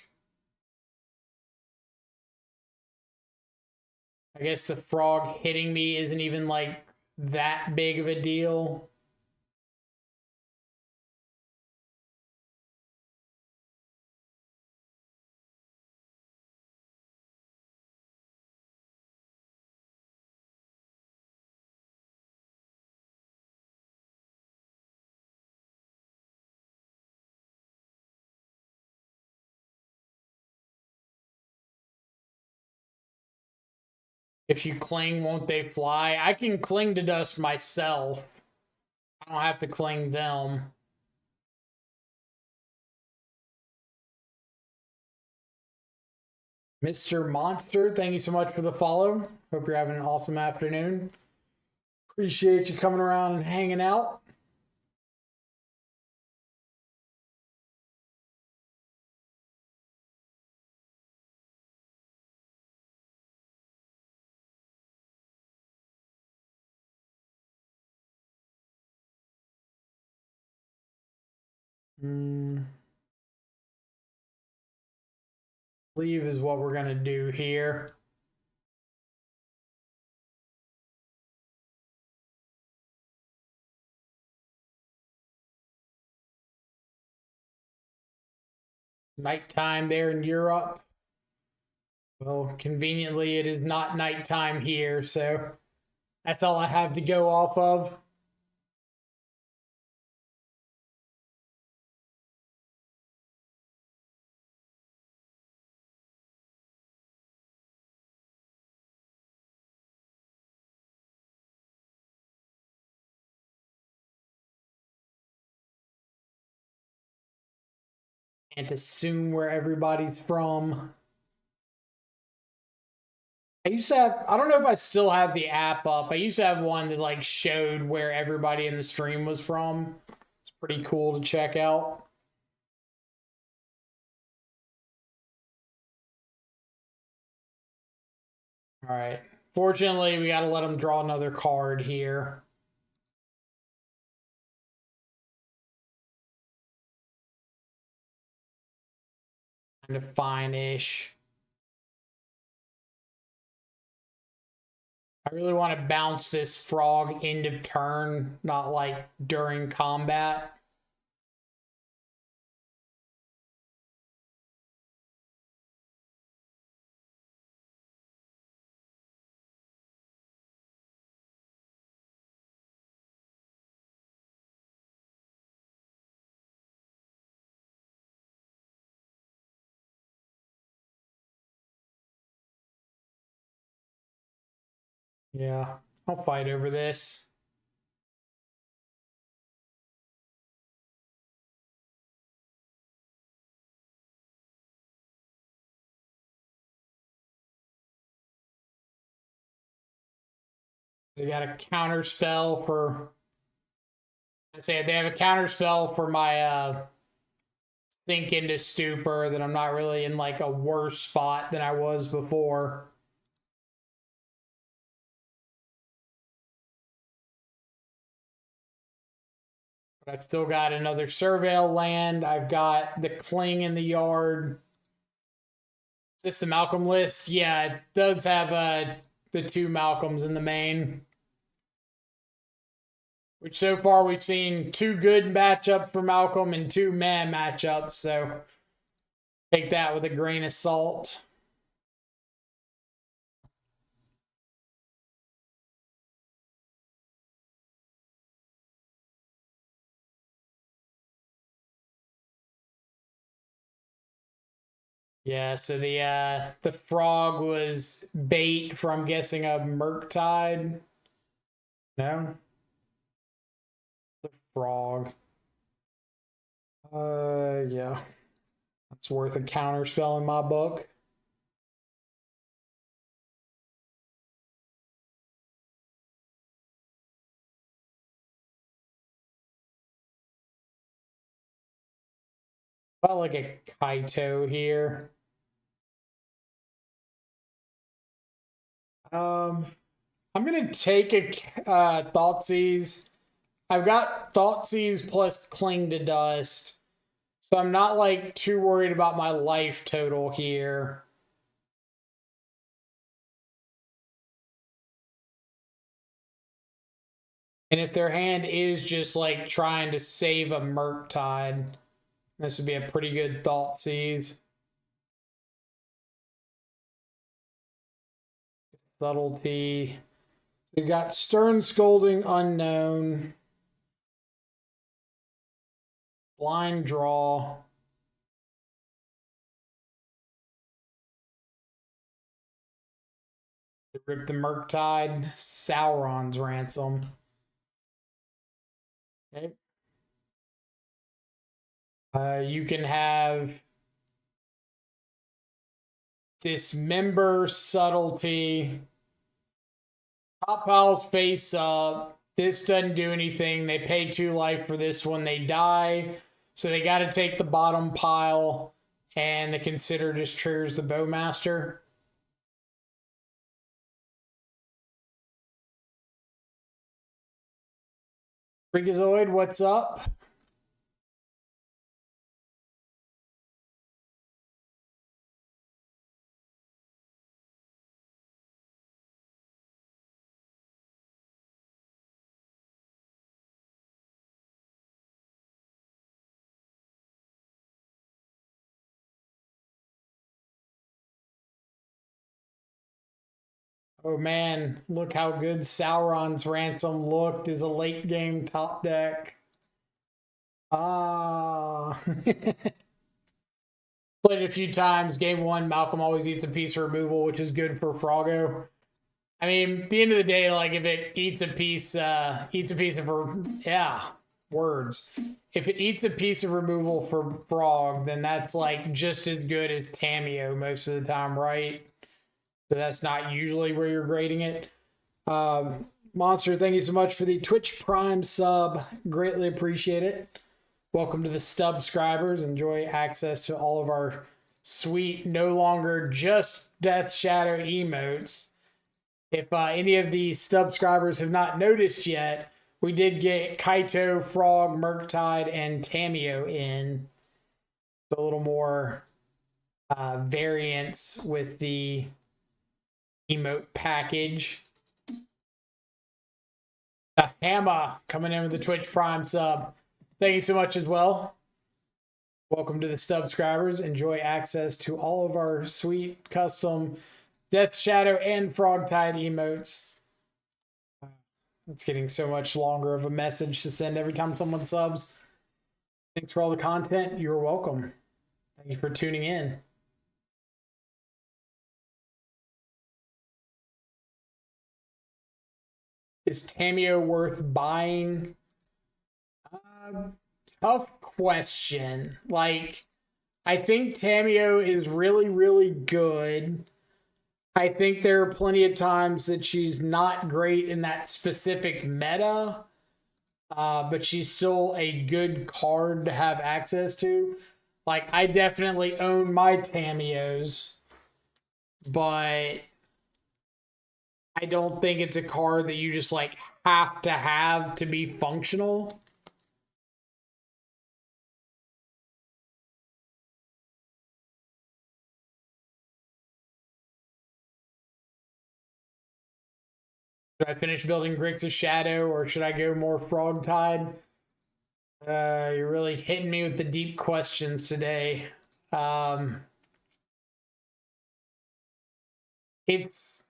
I guess the frog hitting me isn't even like that big of a deal. If you cling, won't they fly? I can cling to dust myself. I don't have to cling them. Mr. Monster, thank you so much for the follow. Hope you're having an awesome afternoon. Appreciate you coming around and hanging out. Leave is what we're going to do here. Nighttime there in Europe. Well, conveniently, it is not nighttime here, so that's all I have to go off of. Can't assume where everybody's from. I used to have, I don't know if I still have the app up. I used to have one that like showed where everybody in the stream was from. It's pretty cool to check out. All right. Fortunately, we got to let them draw another card here. Kind of fine-ish. I really want to bounce this frog end of turn, not like during combat. Yeah, I'll fight over this. They got a counter spell for. I say they have a counter spell for my sink into stupor that I'm not really in like a worse spot than I was before. But I've still got another surveil land. I've got the cling in the yard. Is this the Malcolm list? Yeah, it does have the two Malcolms in the main. Which so far we've seen two good matchups for Malcolm and two meh matchups. So take that with a grain of salt. Yeah, so the frog was bait for, I'm guessing, a FrogTide. No? The frog. Yeah. That's worth a counter spell in my book. About like a Kaito here. I'm gonna take a Thoughtseize. I've got Thoughtseize plus Cling to Dust, so I'm not like too worried about my life total here. And if their hand is just like trying to save a FrogTide, this would be a pretty good Thoughtseize. Subtlety. We've got Stern Scolding Unknown. Blind Draw. Rip the FrogTide. Sauron's Ransom. Okay. You can have Dismember, Subtlety. Top piles face up. This doesn't do anything. They pay 2 life for this one. They die. So they got to take the bottom pile. And the Consider just triggers the Bowmaster. Freakazoid, what's up? Oh man, look how good Sauron's Ransom looked as a late game top deck. Ah. Played it a few times. Game 1, Malcolm always eats a piece of removal, which is good for Froggo. I mean, at the end of the day, like if it eats a piece of, yeah. words. If it eats a piece of removal for frog, then that's like just as good as Tameo most of the time, right? So that's not usually where you're grading it. Monster, thank you so much for the Twitch Prime sub. Greatly appreciate it. Welcome to the subscribers. Enjoy access to all of our sweet, no longer just Death Shadow emotes. If any of the subscribers have not noticed yet, we did get Kaito, Frog, Murktide, and Tameo in. So a little more variance with the emote package. Hammer coming in with the Twitch Prime sub. Thank you so much as well. Welcome to the subscribers. Enjoy access to all of our sweet custom Death Shadow and FrogTide emotes. It's getting so much longer of a message to send every time someone subs. Thanks for all the content. You're welcome. Thank you for tuning in. Is Tameo worth buying? Tough question. Like, I think Tameo is really, really good. I think there are plenty of times that she's not great in that specific meta, but she's still a good card to have access to. Like, I definitely own my Tameos, but I don't think it's a card that you just like have to be functional. Should I finish building Grixis Shadow or should I go more FrogTide? You're really hitting me with the deep questions today. It's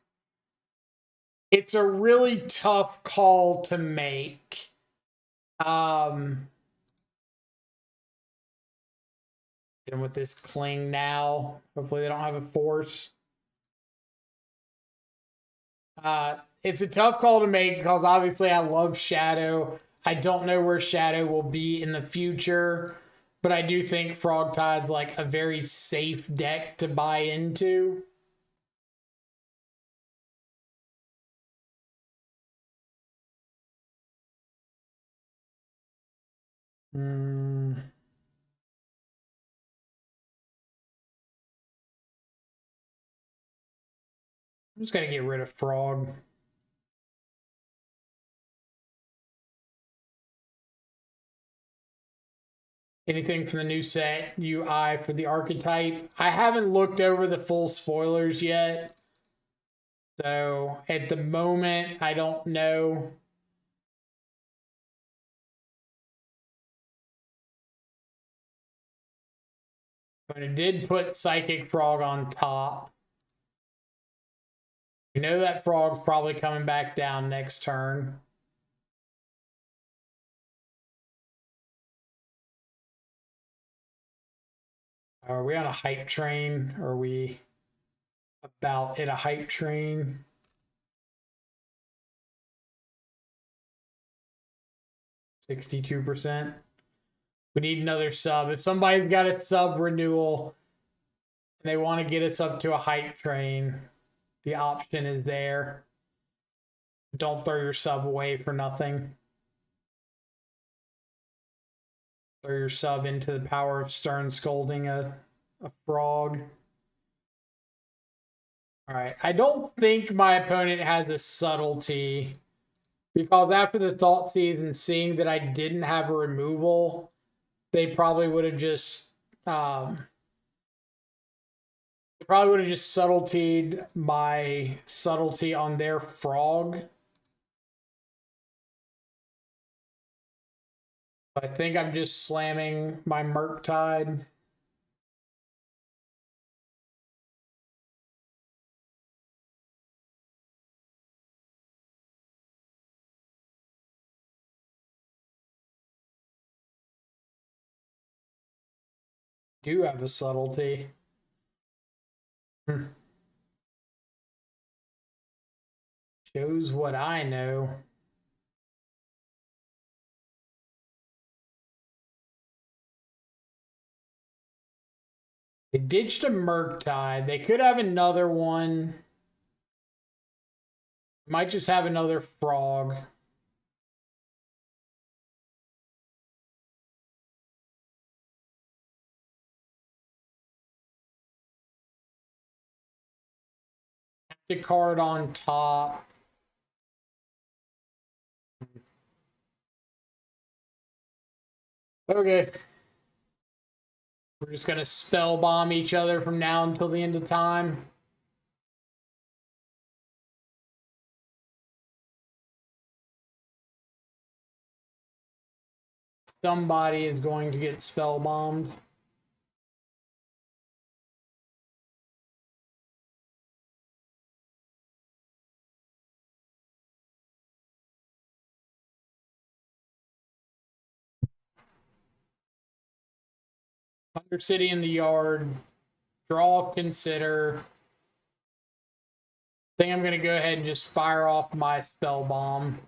a really tough call to make. And with this cling now, hopefully they don't have a force. It's a tough call to make because obviously I love Shadow. I don't know where Shadow will be in the future, but I do think FrogTide's like a very safe deck to buy into. I'm just gonna get rid of Frog. Anything from the new set UI for the archetype? I haven't looked over the full spoilers yet. So at the moment, I don't know. But it did put Psychic Frog on top. You know that Frog's probably coming back down next turn. Are we on a hype train? Or are we about in a hype train? %62%. We need another sub. If somebody's got a sub renewal and they want to get us up to a hype train, the option is there. Don't throw your sub away for nothing. Throw your sub into the power of Stern Scolding a frog. All right. I don't think my opponent has a subtlety because after the Thought Season, seeing that I didn't have a removal, they probably would have just subtletied my subtlety on their frog. I think I'm just slamming my Murktide. Do have a subtlety. Shows what I know. They ditched a Murktide. They could have another one. Might just have another frog. The card on top. Okay. We're just gonna spell bomb each other from now until the end of time. Somebody is going to get spell bombed. Thunder City in the yard. Draw, consider. I think I'm going to go ahead and just fire off my spell bomb.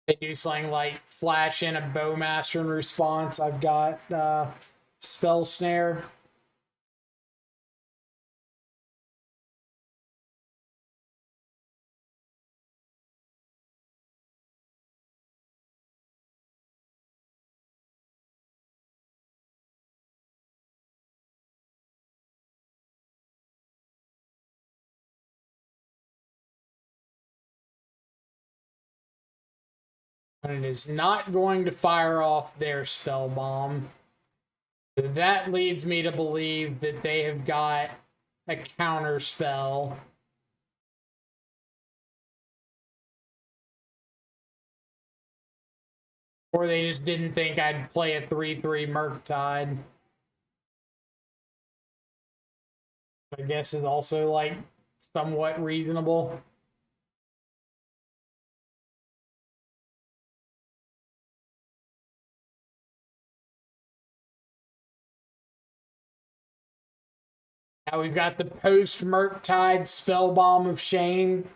They do something like flash in a Bowmaster in response. I've got Spell Snare. And it is not going to fire off their spell bomb. That leads me to believe that they have got a counter spell. Or they just didn't think I'd play a 3/3 Murktide. I guess is also like somewhat reasonable. Now we've got the post Murktide spell bomb of shame.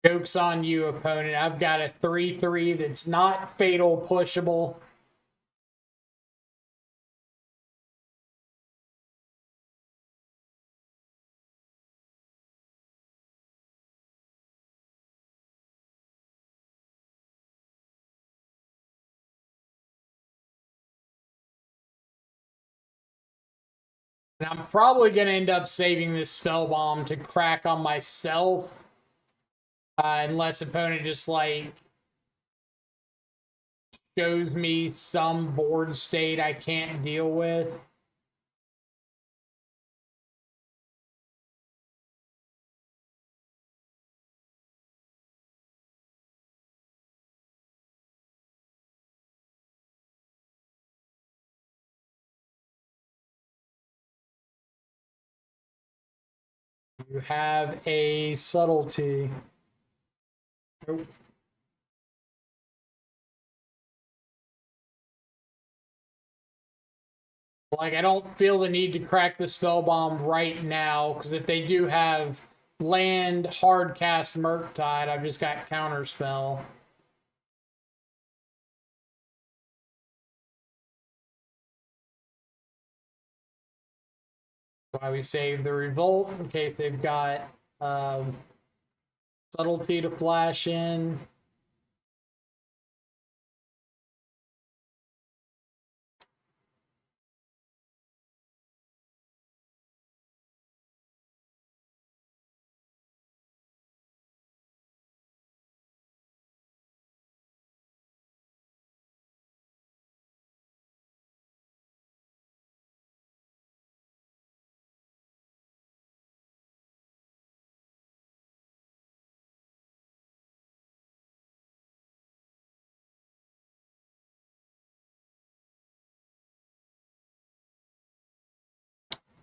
Joke's on you, opponent. I've got a 3/3 that's not fatal pushable. And I'm probably going to end up saving this spell bomb to crack on myself. Unless opponent just like shows me some board state I can't deal with. You have a subtlety. Nope. Like, I don't feel the need to crack the spell bomb right now, because if they do have land hard cast Murktide, I've just got counter spell. That's why we save the revolt in case they've got subtlety to flash in.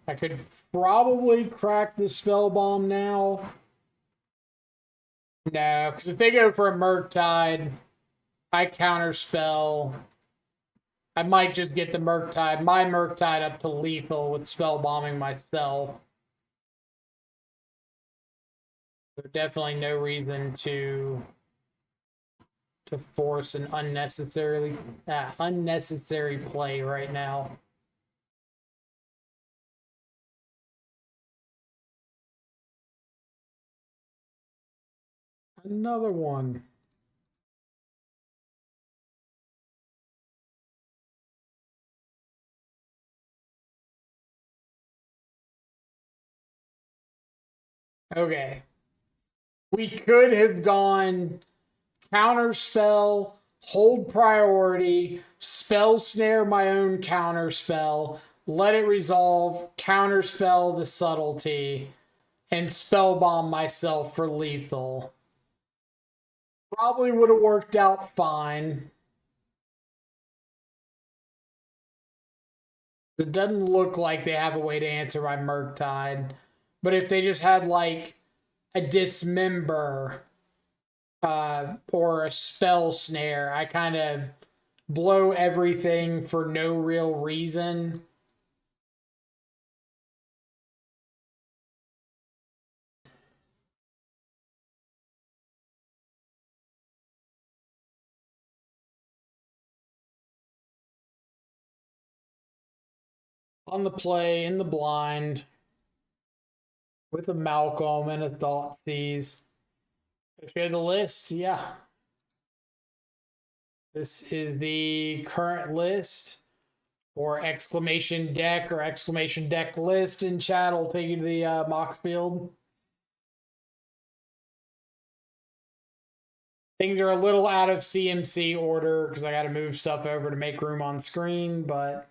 I could probably crack the spell bomb now. No, because if they go for a Murktide, I counter spell. I might just get the Murktide, my Murktide up to lethal with spell bombing myself. There's definitely no reason to force an unnecessary play right now. Another one. Okay. We could have gone counterspell, hold priority, spell snare my own counterspell, let it resolve, counterspell the subtlety, and spell bomb myself for lethal. Probably would have worked out fine. It doesn't look like they have a way to answer my Murktide. But if they just had like a dismember or a spell snare, I kind of blow everything for no real reason. On the play, in the blind, with a Malcolm and a Thoughtseize. Share the list, yeah. This is the current list, or exclamation deck or exclamation deck list in chat. I'll take you to the Mox field. Things are a little out of CMC order because I got to move stuff over to make room on screen, but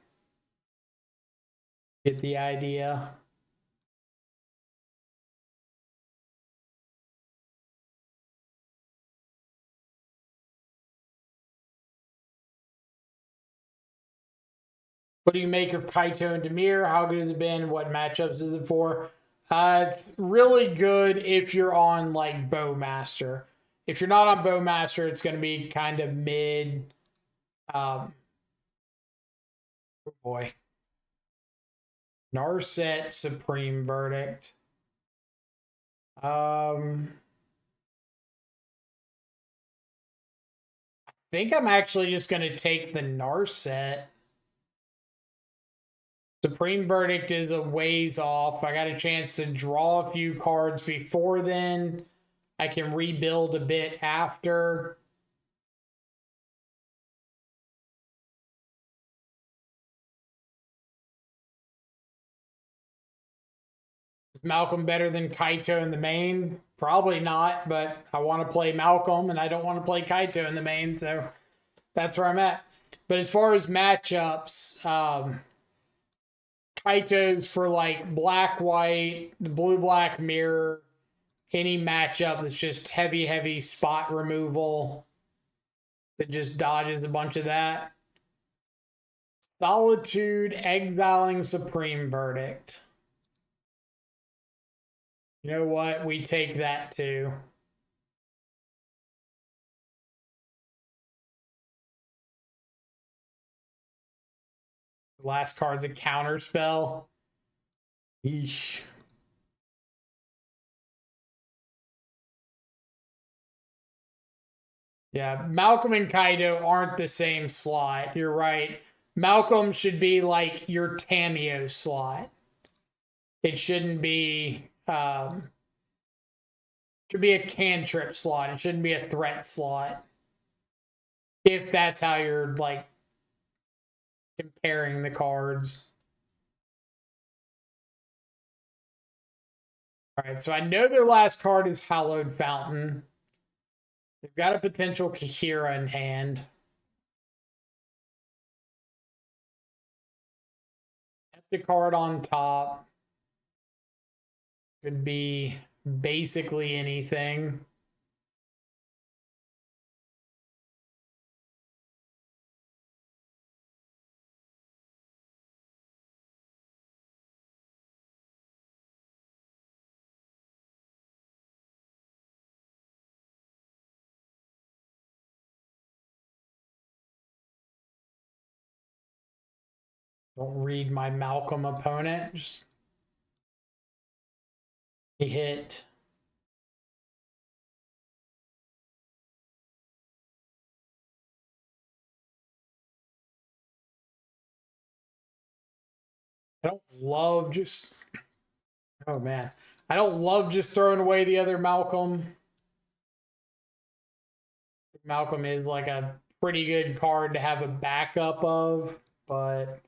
get the idea. What do you make of Kaito and Dimir? How good has it been? What matchups is it for? Really good if you're on like Bowmaster. If you're not on Bowmaster, it's going to be kind of mid. Oh boy. Narset Supreme Verdict. I think I'm actually just going to take the Narset. Supreme Verdict is a ways off. I got a chance to draw a few cards before then. I can rebuild a bit after. Is Malcolm better than Kaito in the main? Probably not, but I want to play Malcolm and I don't want to play Kaito in the main, so that's where I'm at. But as far as matchups, Kaito's for like black white, the blue black mirror, any matchup that's just heavy spot removal that just dodges a bunch of that. Solitude, exiling Supreme Verdict. You know what? We take that too. The last card's a counter spell. Yeesh. Yeah, Malcolm and Kaido aren't the same slot. You're right. Malcolm should be like your Tamio slot. It shouldn't be should be a cantrip slot. It shouldn't be a threat slot. If that's how you're like comparing the cards. All right, so I know their last card is Hallowed Fountain. They've got a potential Kahira in hand. The card on top could be basically anything. Don't read my Malcolm opponent. He hit. I don't love just. Oh man, I don't love just throwing away the other Malcolm. Malcolm is like a pretty good card to have a backup of, but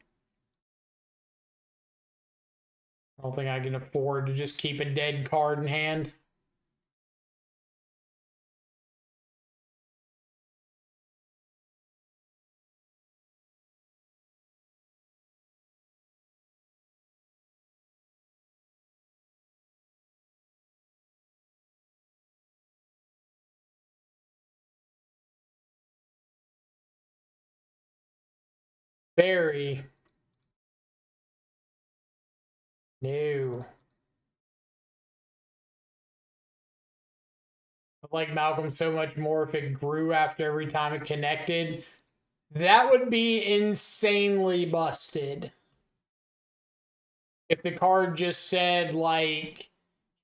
I don't think I can afford to just keep a dead card in hand. Very new. I like Malcolm so much more if it grew after every time it connected. That would be insanely busted. If the card just said, like,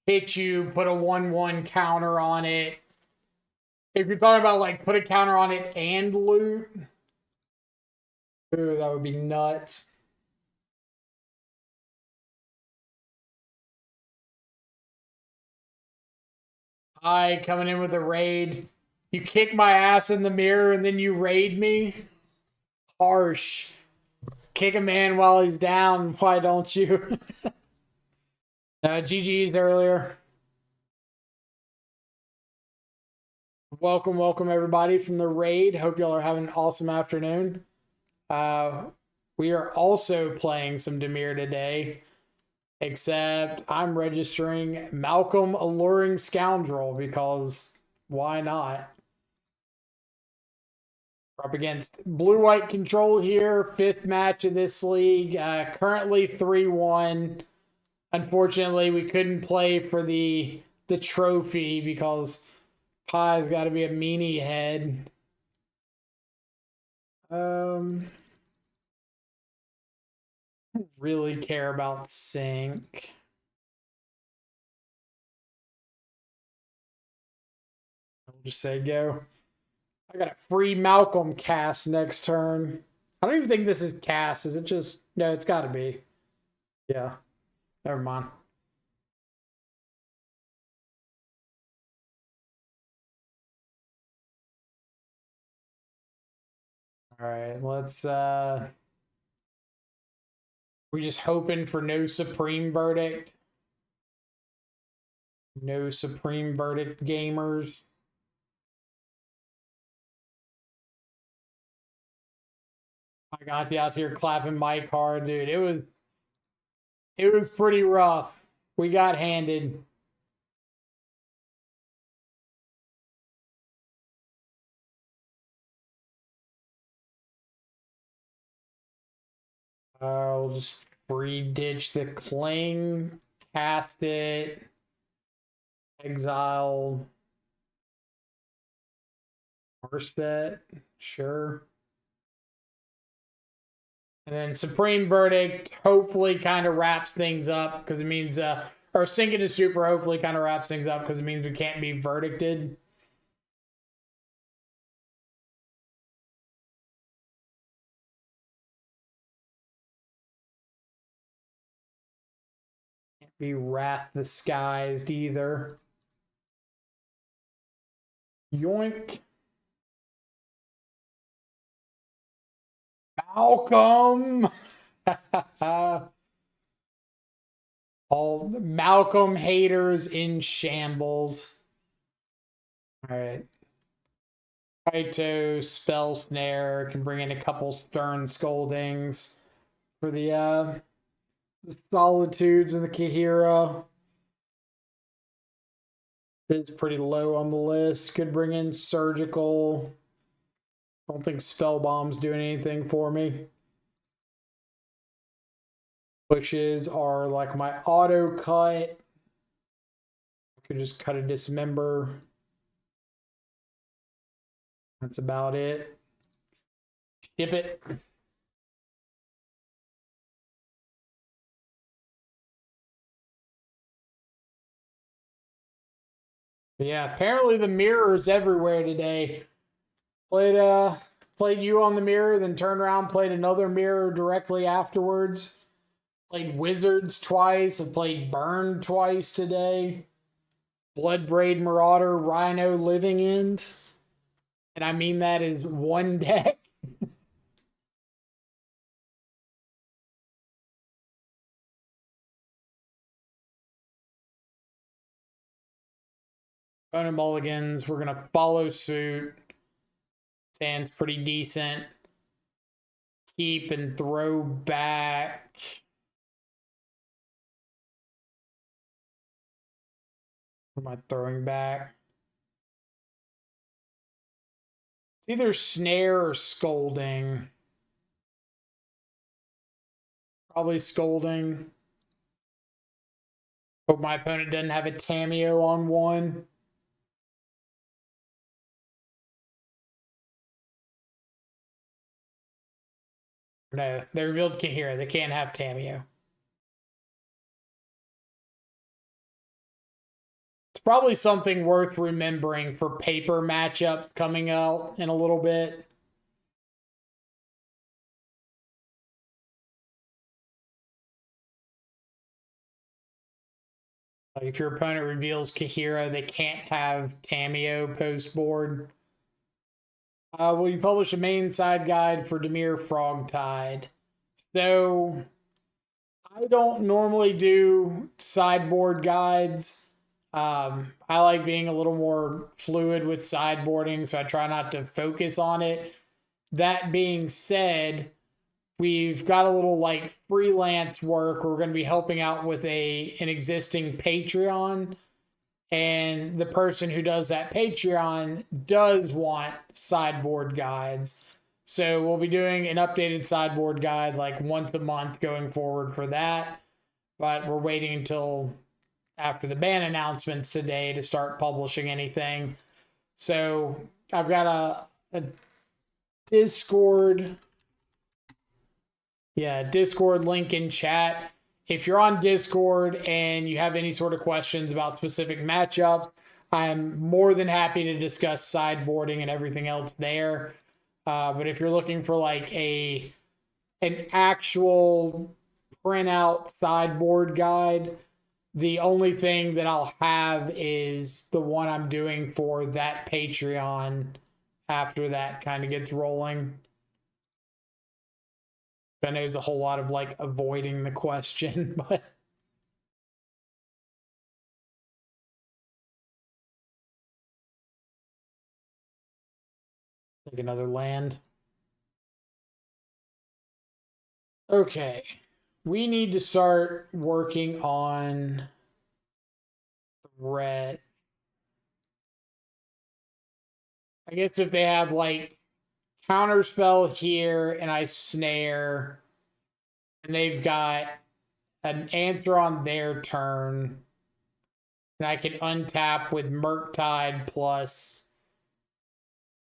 hit you, put a 1/1 counter on it. If you're talking about, like, put a counter on it and loot, ooh, that would be nuts. Hi, coming in with a raid. You kick my ass in the mirror and then you raid me? Harsh. Kick a man while he's down. Why don't you? GG's earlier. Welcome everybody from the raid. Hope y'all are having an awesome afternoon. We are also playing some Dimir today, except I'm registering Malcolm Alluring Scoundrel because why not? We're up against Blue-White Control here, 5th match of this league. Currently 3-1. Unfortunately, we couldn't play for the trophy because Pie's got to be a meanie head. I don't really care about sync. I'll just say go. I got a free Malcolm cast next turn. I don't even think this is cast. Is it just... No, it's got to be. Yeah. Never mind. All right, let's... We just hoping for no Supreme Verdict. No Supreme Verdict gamers. I got you out here clapping my card, dude. It was pretty rough. We got handed. I'll just free ditch the cling, cast it, exile, Marset, sure. And then Supreme Verdict hopefully kind of wraps things up because it means, or Sink into Super hopefully kind of wraps things up because it means we can't be verdicted. Can't be Wrath disguised either. Yoink. Malcolm. All the Malcolm haters in shambles. All right. Kaito, Spell Snare, can bring in a couple Stern Scoldings for the Solitudes and the Kahira. It's pretty low on the list. Could bring in Surgical. Don't think Spell Bomb's doing anything for me. Pushes are like my auto cut. Could just cut a Dismember. That's about it. Ship it. Yeah, apparently the mirror's everywhere today. Played you on the mirror, then turned around, played another mirror directly afterwards. Played Wizards twice. I've played Burn twice today. Bloodbraid Marauder, Rhino Living End. And I mean that is one deck. Opponent mulligans. We're going to follow suit. Stands pretty decent. Keep and throw back. What am I throwing back? It's either snare or scolding. Probably scolding. Hope my opponent doesn't have a cameo on one. No, they revealed Kahira. They can't have Tameo. It's probably something worth remembering for paper matchups coming out in a little bit. Like if your opponent reveals Kahira, they can't have Tameo post board. Will you publish a main side guide for Dimir FrogTide? So I don't normally do sideboard guides. I like being a little more fluid with sideboarding, so I try not to focus on it. That being said, we've got a little like freelance work. We're going to be helping out with an existing Patreon, and the person who does that Patreon does want sideboard guides. So we'll be doing an updated sideboard guide like once a month going forward for that. But we're waiting until after the ban announcements today to start publishing anything. So I've got a Discord. Yeah, Discord link in chat. If you're on Discord and you have any sort of questions about specific matchups, I'm more than happy to discuss sideboarding and everything else there. But if you're looking for like an actual printout sideboard guide, the only thing that I'll have is the one I'm doing for that Patreon after that kind of gets rolling. I know there's a whole lot of like avoiding the question, but like another land. Okay. We need to start working on red. I guess if they have like counterspell here and I snare, and they've got an answer on their turn, and I can untap with Murktide plus,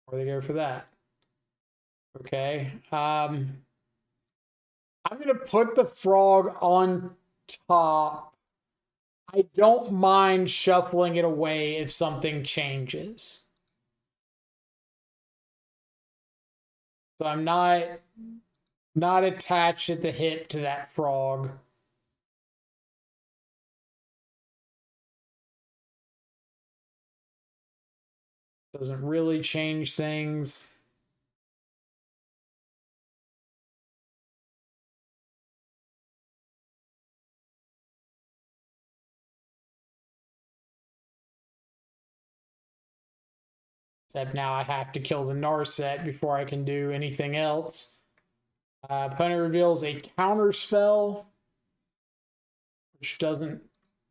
where they go for that. Okay. I'm going to put the frog on top. I don't mind shuffling it away if something changes. So I'm not attached at the hip to that frog. Doesn't really change things. Except now I have to kill the Narset before I can do anything else. Opponent reveals a counter spell, which doesn't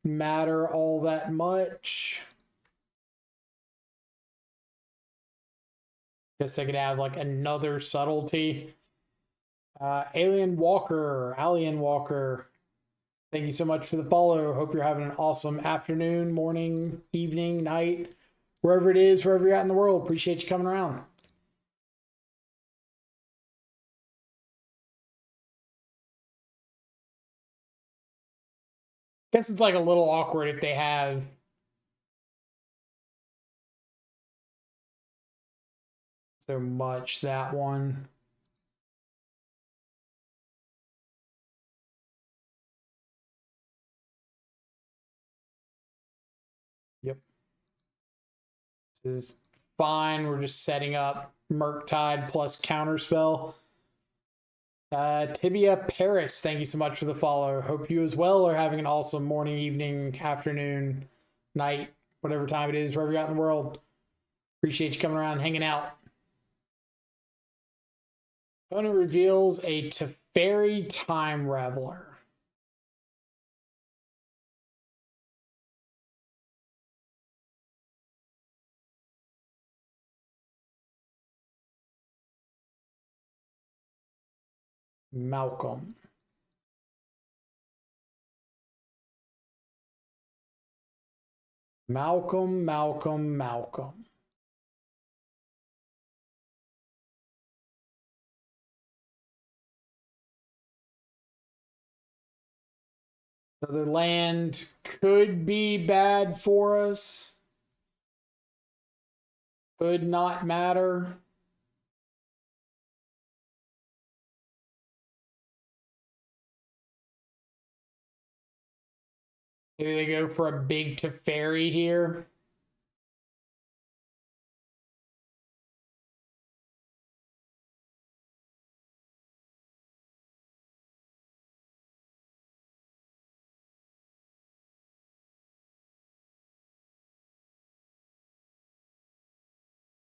matter all that much. Guess they could have like another subtlety. Alien Walker. Thank you so much for the follow. Hope you're having an awesome afternoon, morning, evening, night, wherever it is, wherever you're at in the world. Appreciate you coming around. Guess it's like a little awkward if they have so much, that one. Yep. This is fine. We're just setting up Murktide plus Counterspell. Tibia Paris, thank you so much for the follow. Hope you as well are having an awesome morning, evening, afternoon, night, whatever time it is, wherever you're out in the world. Appreciate you coming around and hanging out. Opponent reveals a Teferi Time Reveler. Malcolm. Malcolm. Another land could be bad for us. Could not matter. Maybe they go for a big Teferi here.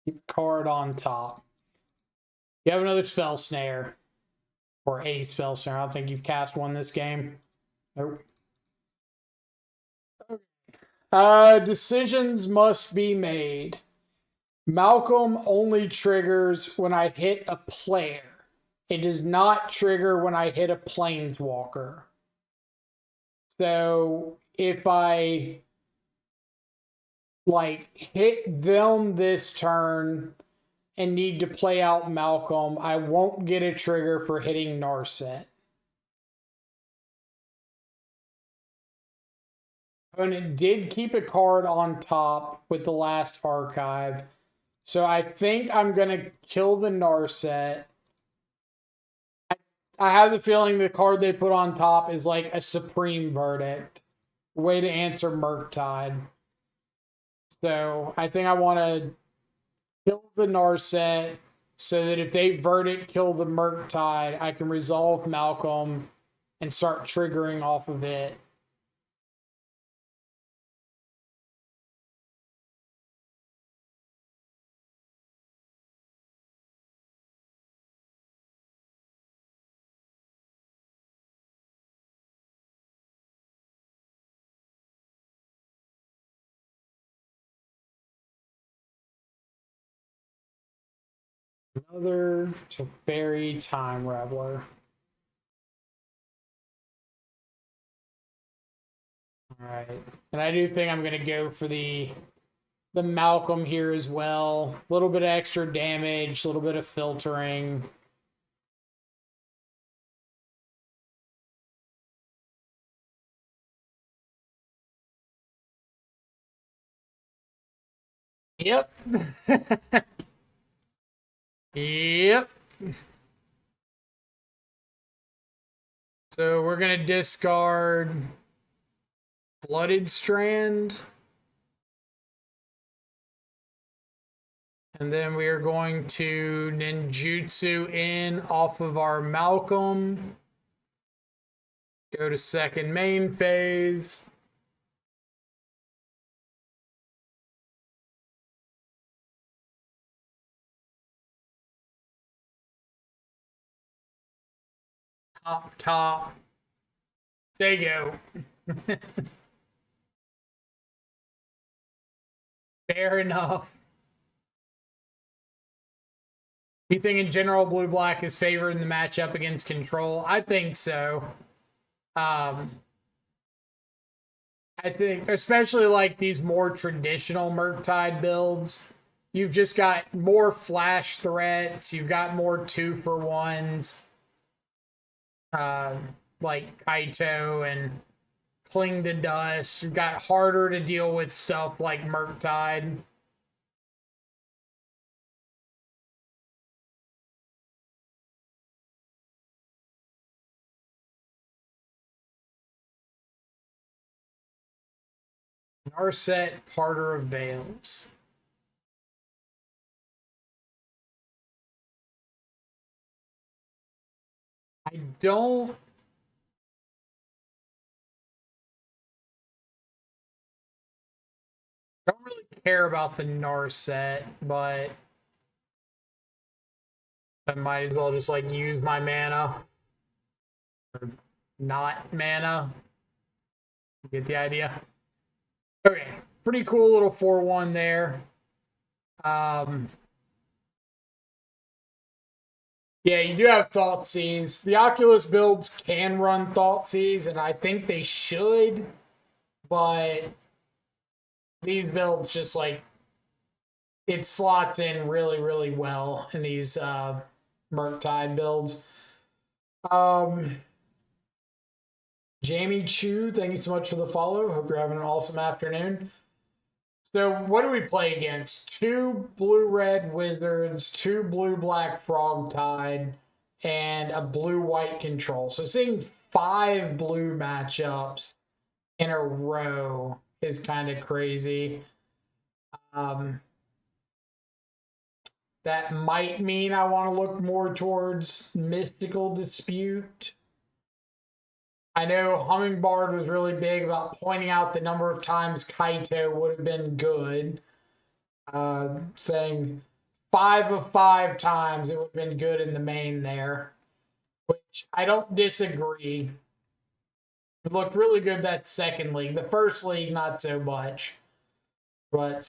Keep card on top. You have another Spell Snare. Or a Spell Snare. I don't think you've cast one this game. Nope. Decisions must be made. Malcolm only triggers when I hit a player. It does not trigger when I hit a planeswalker. So if I hit them this turn and need to play out Malcolm, I won't get a trigger for hitting Narset. Opponent did keep a card on top with the last archive. So I think I'm going to kill the Narset. I have the feeling the card they put on top is like a Supreme Verdict. Way to answer Murktide. So I think I want to kill the Narset so that if they Verdict kill the Murktide, I can resolve Malcolm and start triggering off of it. Another Teferi Time Reveler. All right, and I do think I'm going to go for the Malcolm here as well. A little bit of extra damage, a little bit of filtering. Yep. Yep. So we're going to discard Blooded Strand. And then we are going to ninjutsu in off of our Malcolm. Go to second main phase. Top. There you go. Fair enough. You think in general blue-black is favored in the matchup against control? I think so. I think, especially like these more traditional Murktide builds, you've just got more flash threats. You've got more 2-for-1s. Like Kaito and Cling to Dust. You've got harder to deal with stuff like Murktide. Narset, Parter of Veils. I don't really care about the Narset, but I might as well just like use my mana or not mana. You get the idea? Okay, pretty cool little 4-1 there. Yeah, you do have Thoughtseize. The Oculus builds can run Thoughtseize, and I think they should, but these builds just like it slots in really, really well in these Murktide builds. Jamie Chu, thank you so much for the follow. Hope you're having an awesome afternoon. So, what do we play against? 2 blue-red wizards, 2 blue-black Frogtide, and a blue-white control. So, seeing 5 blue matchups in a row is kind of crazy. That might mean I want to look more towards Mystical Dispute. I know Hummingbird was really big about pointing out the number of times Kaito would have been good. Saying 5 of 5 times it would have been good in the main there, which I don't disagree. It looked really good that second league. The first league, not so much. But